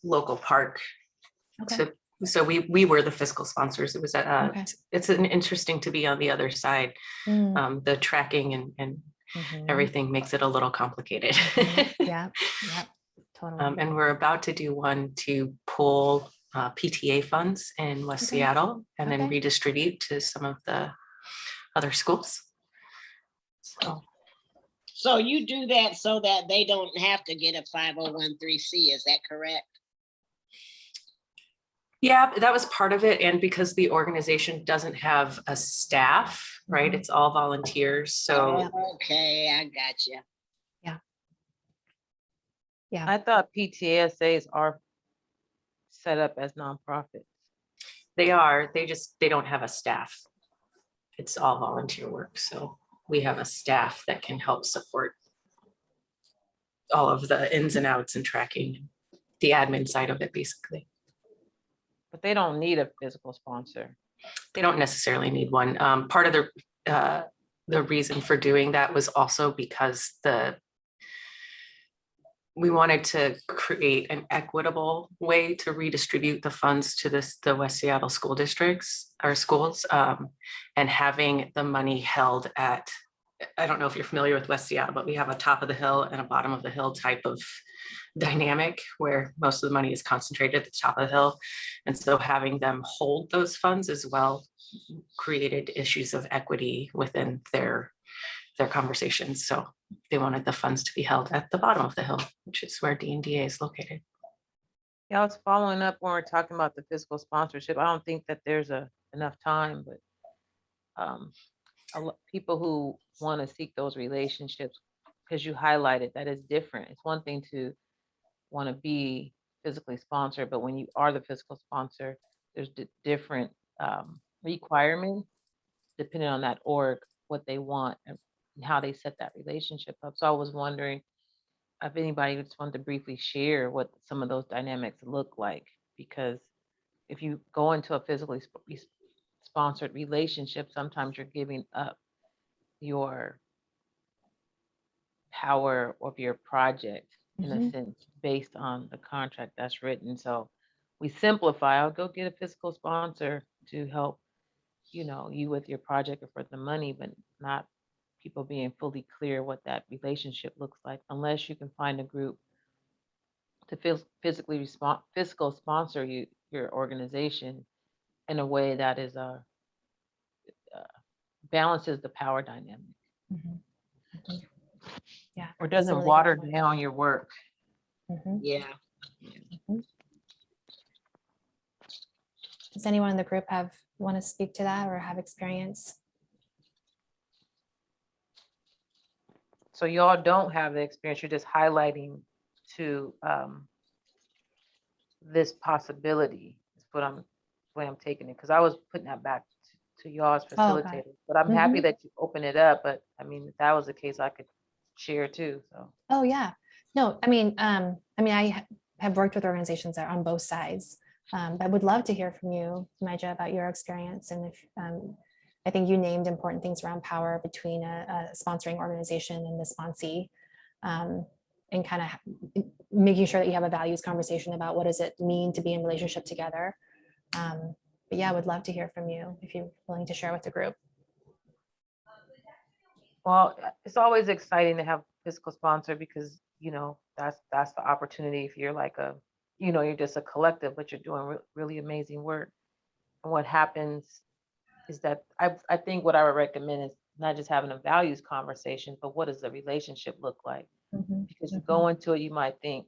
local park. Okay. So we were the fiscal sponsors. It was it's interesting to be on the other side. The tracking and everything makes it a little complicated. Yeah, totally. And we're about to do one to pull PTA funds in West Seattle and then redistribute to some of the other schools. So you do that so that they don't have to get a 501(c)(3), is that correct? Yeah, that was part of it. And because the organization doesn't have a staff, right? It's all volunteers. So okay, I got you. Yeah. I thought PTSAs are set up as nonprofits. They are, they don't have a staff. It's all volunteer work. So we have a staff that can help support all of the ins and outs and tracking, the admin side of it, basically. But they don't need a physical sponsor. They don't necessarily need one. Part of the reason for doing that was also because we wanted to create an equitable way to redistribute the funds to the West Seattle school districts, our schools, and having the money held at, I don't know if you're familiar with West Seattle, but we have a top of the hill and a bottom of the hill type of dynamic where most of the money is concentrated at the top of the hill. And so having them hold those funds as well created issues of equity within their conversations. So they wanted the funds to be held at the bottom of the hill, which is where D&DA is located. Yeah, I was following up when we're talking about the fiscal sponsorship. I don't think that there's enough time, but people who want to seek those relationships, because you highlighted that is different. It's one thing to want to be physically sponsored, but when you are the fiscal sponsor, there's different requirements depending on that org, what they want and how they set that relationship up. So I was wondering if anybody just wanted to briefly share what some of those dynamics look like, because if you go into a physically sponsored relationship, sometimes you're giving up your power of your project in a sense based on the contract that's written. So we simplify, I'll go get a fiscal sponsor to help, you with your project or for the money, but not people being fully clear what that relationship looks like, unless you can find a group to fiscal sponsor your organization in a way that is balances the power dynamic. Yeah. Or doesn't really water down your work. Yeah. Does anyone in the group want to speak to that or have experience? So y'all don't have the experience, you're just highlighting to this possibility is what I'm taking it, because I was putting that back to y'all as facilitators, but I'm happy that you open it up. But I mean, if that was the case, I could share too. So. Oh yeah, no, I have worked with organizations that are on both sides. But I would love to hear from you, Maija, about your experience. And if I think you named important things around power between a sponsoring organization and the sponsee, and kind of making sure that you have a values conversation about what does it mean to be in relationship together. But yeah, I would love to hear from you if you're willing to share with the group. Well, it's always exciting to have fiscal sponsor because, that's the opportunity if you're like you're just a collective, but you're doing really amazing work. And what happens is that I think what I would recommend is not just having a values conversation, but what does the relationship look like? Because you go into it, you might think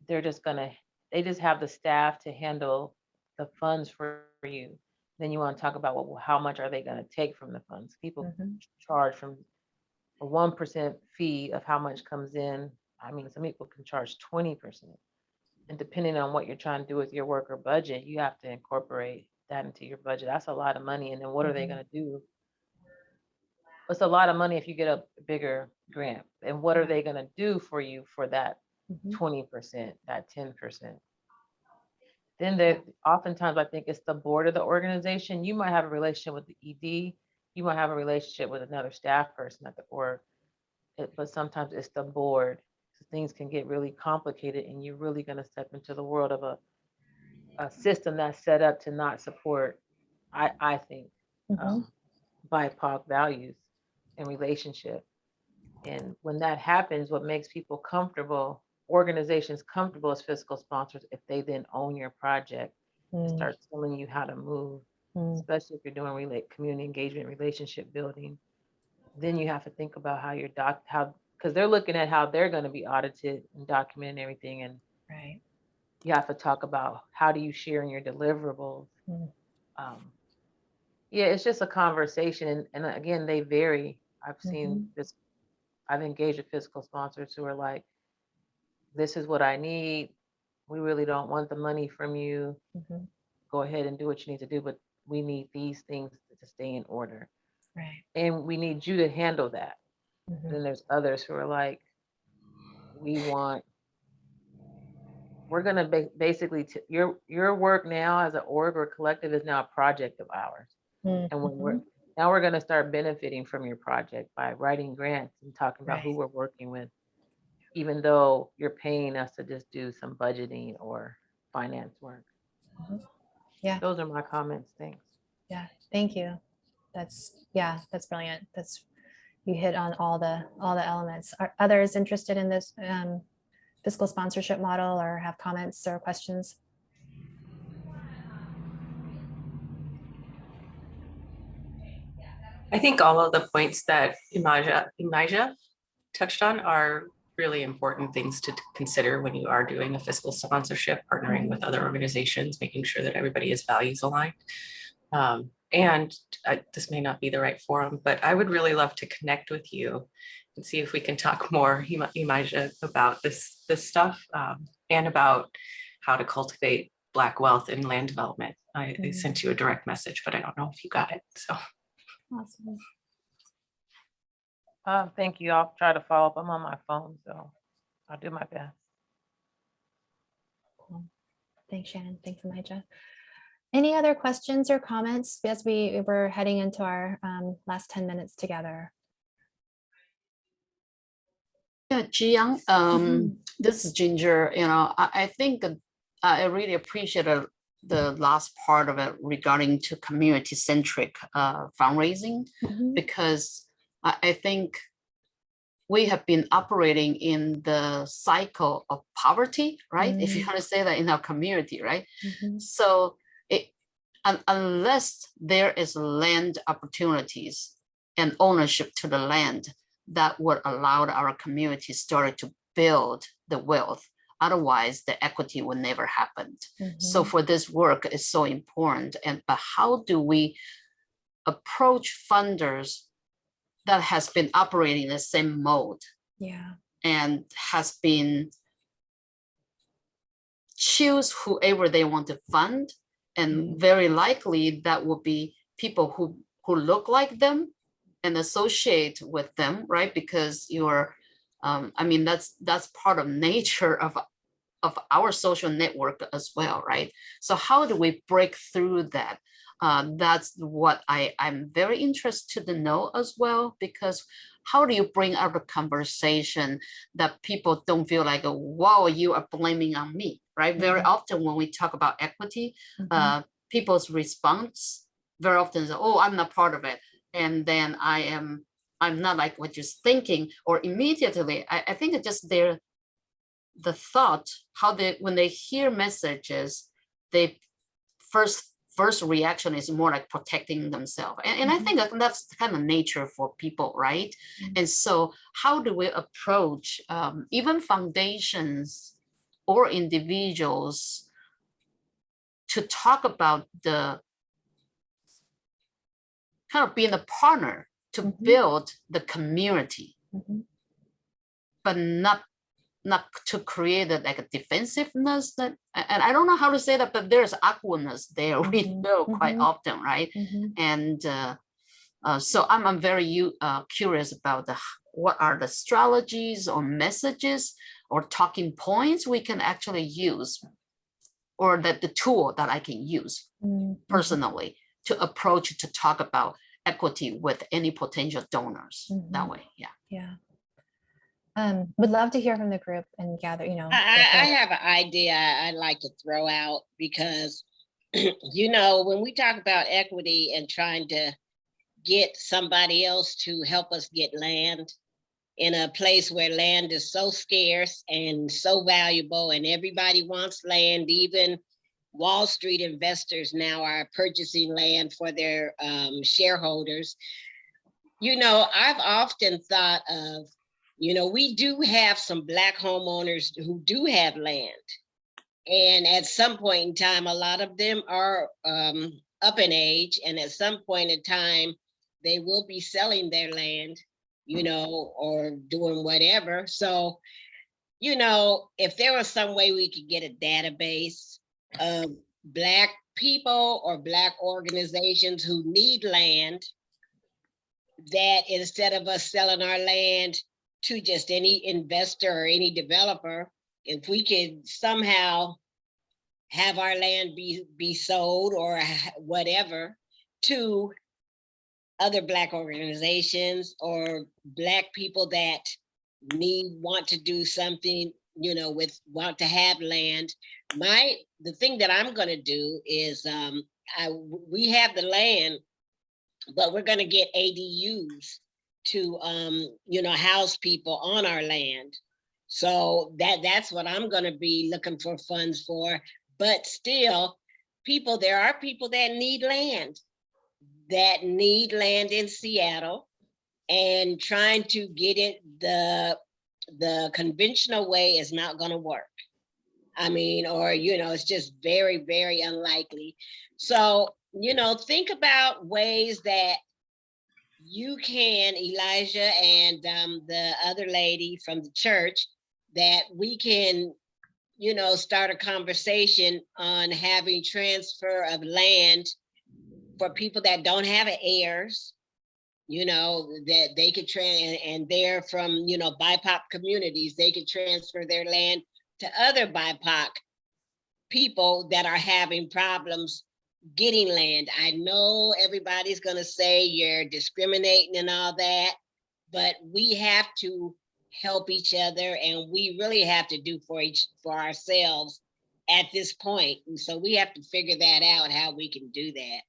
they just have the staff to handle the funds for you. Then you want to talk about, well, how much are they going to take from the funds? People charge from a 1% fee of how much comes in. I mean, some people can charge 20%. And depending on what you're trying to do with your worker budget, you have to incorporate that into your budget. That's a lot of money. And then what are they going to do? It's a lot of money if you get a bigger grant. And what are they going to do for you for that 20%, that 10%? Then oftentimes I think it's the board of the organization. You might have a relationship with the ED, you might have a relationship with another staff person at the org, but sometimes it's the board. So things can get really complicated, and you're really going to step into the world of a system that's set up to not support, I think, BIPOC values and relationship. And when that happens, what makes people comfortable, organizations comfortable as fiscal sponsors, if they then own your project and start telling you how to move, especially if you're doing community engagement, relationship building, then you have to think about how your because they're looking at how they're going to be audited and documenting everything. And you have to talk about how do you share in your deliverables. Yeah, it's just a conversation. And again, they vary. I've seen this, I've engaged with fiscal sponsors who are like, this is what I need. We really don't want the money from you. Go ahead and do what you need to do, but we need these things to stay in order. Right. And we need you to handle that. Then there's others who are like, we're gonna basically, your work now as an org or collective is now a project of ours. And when we're gonna start benefiting from your project by writing grants and talking about who we're working with, even though you're paying us to just do some budgeting or finance work. Yeah. Those are my comments. Thanks. Yeah, thank you. That's brilliant. You hit on all the elements. Are others interested in this fiscal sponsorship model or have comments or questions? I think all of the points that Imaja touched on are really important things to consider when you are doing a fiscal sponsorship, partnering with other organizations, making sure that everybody is values aligned. This may not be the right forum, but I would really love to connect with you and see if we can talk more, Imaja, about this stuff and about how to cultivate Black wealth in land development. I sent you a direct message, but I don't know if you got it. So. Awesome. Thank you. I'll try to follow up. I'm on my phone, so I'll do my best. Cool. Thanks, Shannon. Thanks, Imaja. Any other questions or comments as we were heading into our last 10 minutes together? Yeah, Jiyoung, this is Ginger. I think I really appreciated the last part of it regarding to community-centric fundraising, because I think we have been operating in the cycle of poverty, right? If you want to say that in our community, right? So unless there is land opportunities and ownership to the land that would allow our community start to build the wealth, otherwise the equity will never happen. So for this work is so important. But how do we approach funders that has been operating in the same mode and has been choose whoever they want to fund, and very likely that will be people who look like them and associate with them, right? Because you're, I mean, that's part of nature of our social network as well, right? So how do we break through that? That's what I'm very interested to know as well, because how do you bring up a conversation that people don't feel like, wow, you are blaming on me, right? Very often when we talk about equity, people's response very often is, oh, I'm not part of it. And then I'm not like what you're thinking, or immediately, I think it's just the thought, how when they hear messages, they first reaction is more like protecting themselves. And I think that's kind of nature for people, right? And so how do we approach even foundations or individuals to talk about the kind of being a partner to build the community, but not to create like a defensiveness that, and I don't know how to say that, but there's awkwardness there. We know quite often, right? And so I'm very curious about what are the strategies or messages or talking points we can actually use, or that the tool that I can use personally to approach to talk about equity with any potential donors that way. Yeah. Yeah. Would love to hear from the group and gather, you know. I have an idea I'd like to throw out because, you know, when we talk about equity and trying to get somebody else to help us get land in a place where land is so scarce and so valuable and everybody wants land, even Wall Street investors now are purchasing land for their shareholders. You know, I've often thought of, you know, we do have some Black homeowners who do have land. And at some point in time, a lot of them are up in age. And at some point in time, they will be selling their land, you know, or doing whatever. So, you know, if there was some way we could get a database of Black people or Black organizations who need land, that instead of us selling our land to just any investor or any developer, if we could somehow have our land be sold or whatever to other Black organizations or Black people that want to do something, you know, want to have land. The thing that I'm going to do is we have the land, but we're going to get ADUs to you know, house people on our land. So that's what I'm going to be looking for funds for. But still, there are people that need land in Seattle, and trying to get it the conventional way is not going to work. I mean, or, you know, it's just very, very unlikely. So, you know, think about ways that you can, Elijah and the other lady from the church, that we can, you know, start a conversation on having transfer of land for people that don't have heirs, you know, that they could and they're from, you know, BIPOC communities, they could transfer their land to other BIPOC people that are having problems getting land. I know everybody's going to say you're discriminating and all that, but we have to help each other, and we really have to do for ourselves at this point. And so we have to figure that out, how we can do that.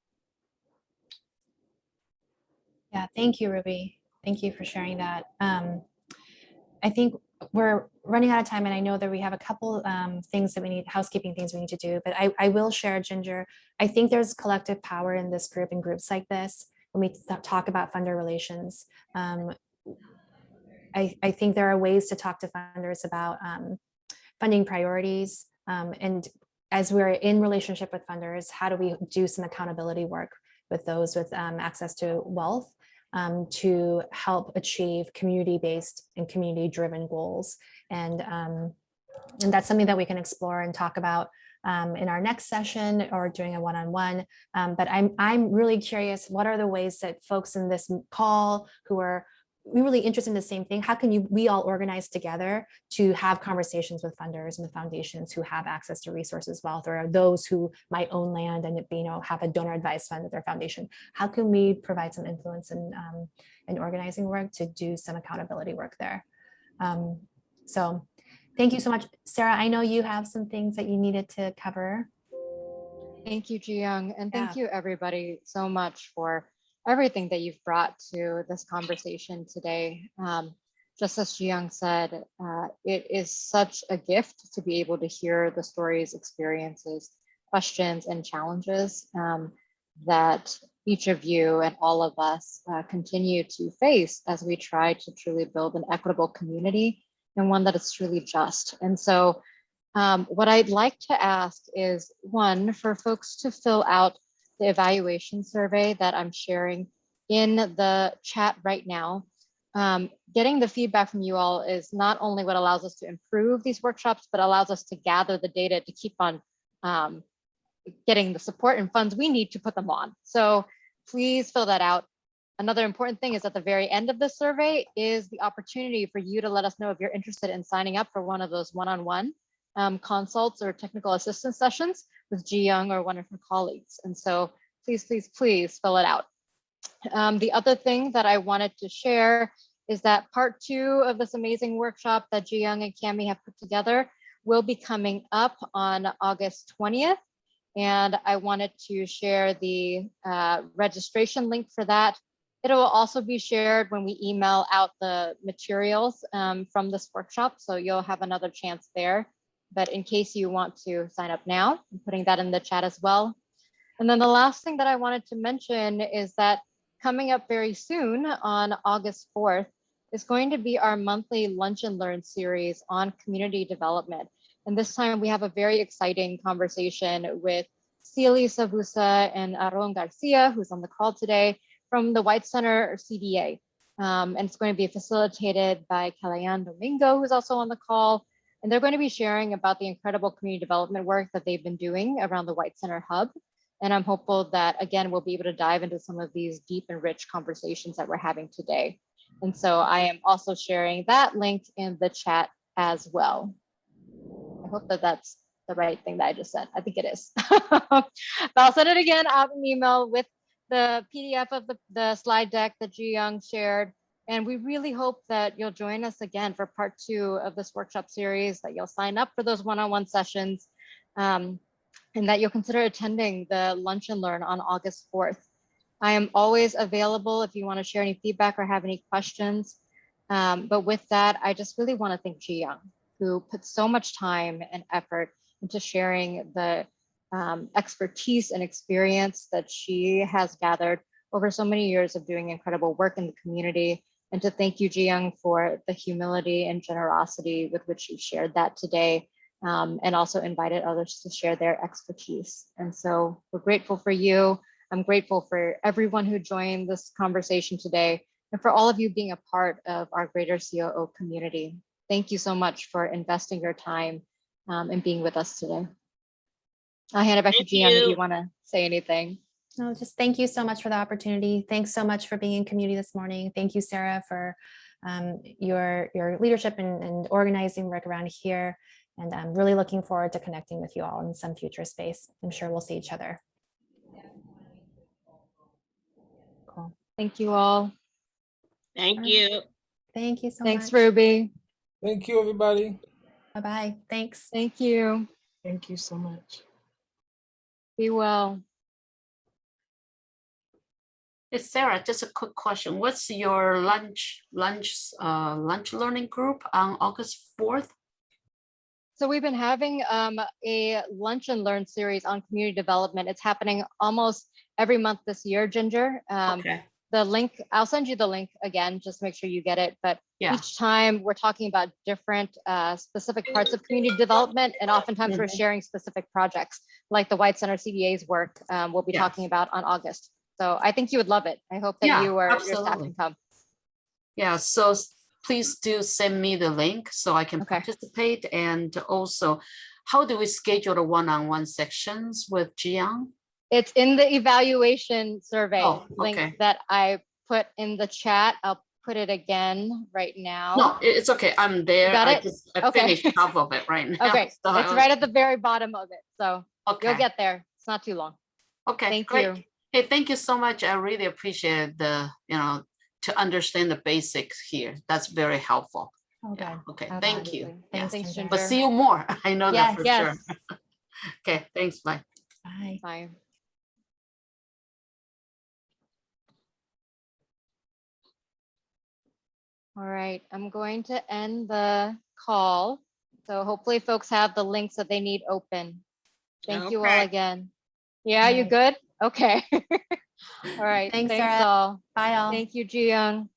Yeah, thank you, Ruby. Thank you for sharing that. I think we're running out of time, and I know that we have a couple things that housekeeping things we need to do, but I will share, Ginger. I think there's collective power in this group and groups like this when we talk about funder relations. I think there are ways to talk to funders about funding priorities. And as we're in relationship with funders, how do we do some accountability work with those with access to wealth to help achieve community-based and community-driven goals. And that's something that we can explore and talk about in our next session or doing a one-on-one. But I'm really curious, what are the ways that folks in this call who are really interested in the same thing, how can we all organize together to have conversations with funders and the foundations who have access to resources wealth, or those who might own land and, you know, have a donor advised fund at their foundation? How can we provide some influence in organizing work to do some accountability work there? So thank you so much. Sarah, I know you have some things that you needed to cover. Thank you, Ji-Young, and thank you everybody so much for everything that you've brought to this conversation today. Just as Ji-Young said, it is such a gift to be able to hear the stories, experiences, questions, and challenges that each of you and all of us continue to face as we try to truly build an equitable community and one that is truly just. And so what I'd like to ask is, one, for folks to fill out the evaluation survey that I'm sharing in the chat right now. Getting the feedback from you all is not only what allows us to improve these workshops, but allows us to gather the data to keep on getting the support and funds we need to put them on. So please fill that out. Another important thing is at the very end of the survey is the opportunity for you to let us know if you're interested in signing up for one of those one-on-one consults or technical assistance sessions with Ji-Young or one of her colleagues. And so please, please, please fill it out. The other thing that I wanted to share is that part 2 of this amazing workshop that Ji-Young and Cami have put together will be coming up on August 20th. And I wanted to share the registration link for that. It will also be shared when we email out the materials from this workshop. So you'll have another chance there. But in case you want to sign up now, I'm putting that in the chat as well. And then the last thing that I wanted to mention is that coming up very soon on August 4th is going to be our monthly Lunch and Learn series on community development. And this time we have a very exciting conversation with Celie Savusa and Aaron Garcia, who's on the call today, from the White Center CDA. And it's going to be facilitated by Calayan Domingo, who's also on the call. And they're going to be sharing about the incredible community development work that they've been doing around the White Center Hub. And I'm hopeful that, again, we'll be able to dive into some of these deep and rich conversations that we're having today. And so I am also sharing that link in the chat as well. I hope that that's the right thing that I just said. I think it is. But I'll send it again out an email with the PDF of the slide deck that Ji-Young shared. And we really hope that you'll join us again for part 2 of this workshop series, that you'll sign up for those one-on-one sessions, and that you'll consider attending the Lunch and Learn on August 4th. I am always available if you want to share any feedback or have any questions. But with that, I just really want to thank Ji-Young, who put so much time and effort into sharing the expertise and experience that she has gathered over so many years of doing incredible work in the community. And to thank you, Ji-Young, for the humility and generosity with which you shared that today, and also invited others to share their expertise. And so we're grateful for you. I'm grateful for everyone who joined this conversation today, and for all of you being a part of our greater COO community. Thank you so much for investing your time and being with us today. I'll hand it back to Ji-Young if you want to say anything. No, just thank you so much for the opportunity. Thanks so much for being in community this morning. Thank you, Sarah, for your leadership and organizing work around here. And I'm really looking forward to connecting with you all in some future space. I'm sure we'll see each other. Cool. Thank you all. Thank you. Thank you so much. Thanks, Ruby. Thank you, everybody. Bye-bye. Thanks. Thank you. Thank you so much. Be well. Hey, Sarah, just a quick question. What's your lunch learning group on August 4th? So we've been having a Lunch and Learn series on community development. It's happening almost every month this year, Ginger. Okay. The link, I'll send you the link again, just make sure you get it. But yeah, each time we're talking about different specific parts of community development, and oftentimes we're sharing specific projects, like the White Center CDA's work we'll be talking about on August. So I think you would love it. I hope that you or your staff can come. Yeah, so please do send me the link so I can participate. And also, how do we schedule the one-on-one sections with Ji-Young? It's in the evaluation survey link that I put in the chat. I'll put it again right now. No, it's okay. I'm there. Got it? I finished half of it right now. Okay, so it's right at the very bottom of it. So you'll get there. It's not too long. Okay, thank great. you. Hey, thank you so much. I really appreciate the, to understand the basics here. That's very helpful. Okay. Yeah. Okay. Thank you. Thanks, Ginger. But see you more. I know that for sure. Okay. Thanks. Bye. Bye. Bye. All right. I'm going to end the call. So hopefully folks have the links that they need open. Thank you all again. Yeah, you good? Okay. All right. Thanks all. Bye all. Thank you, Ji-Young.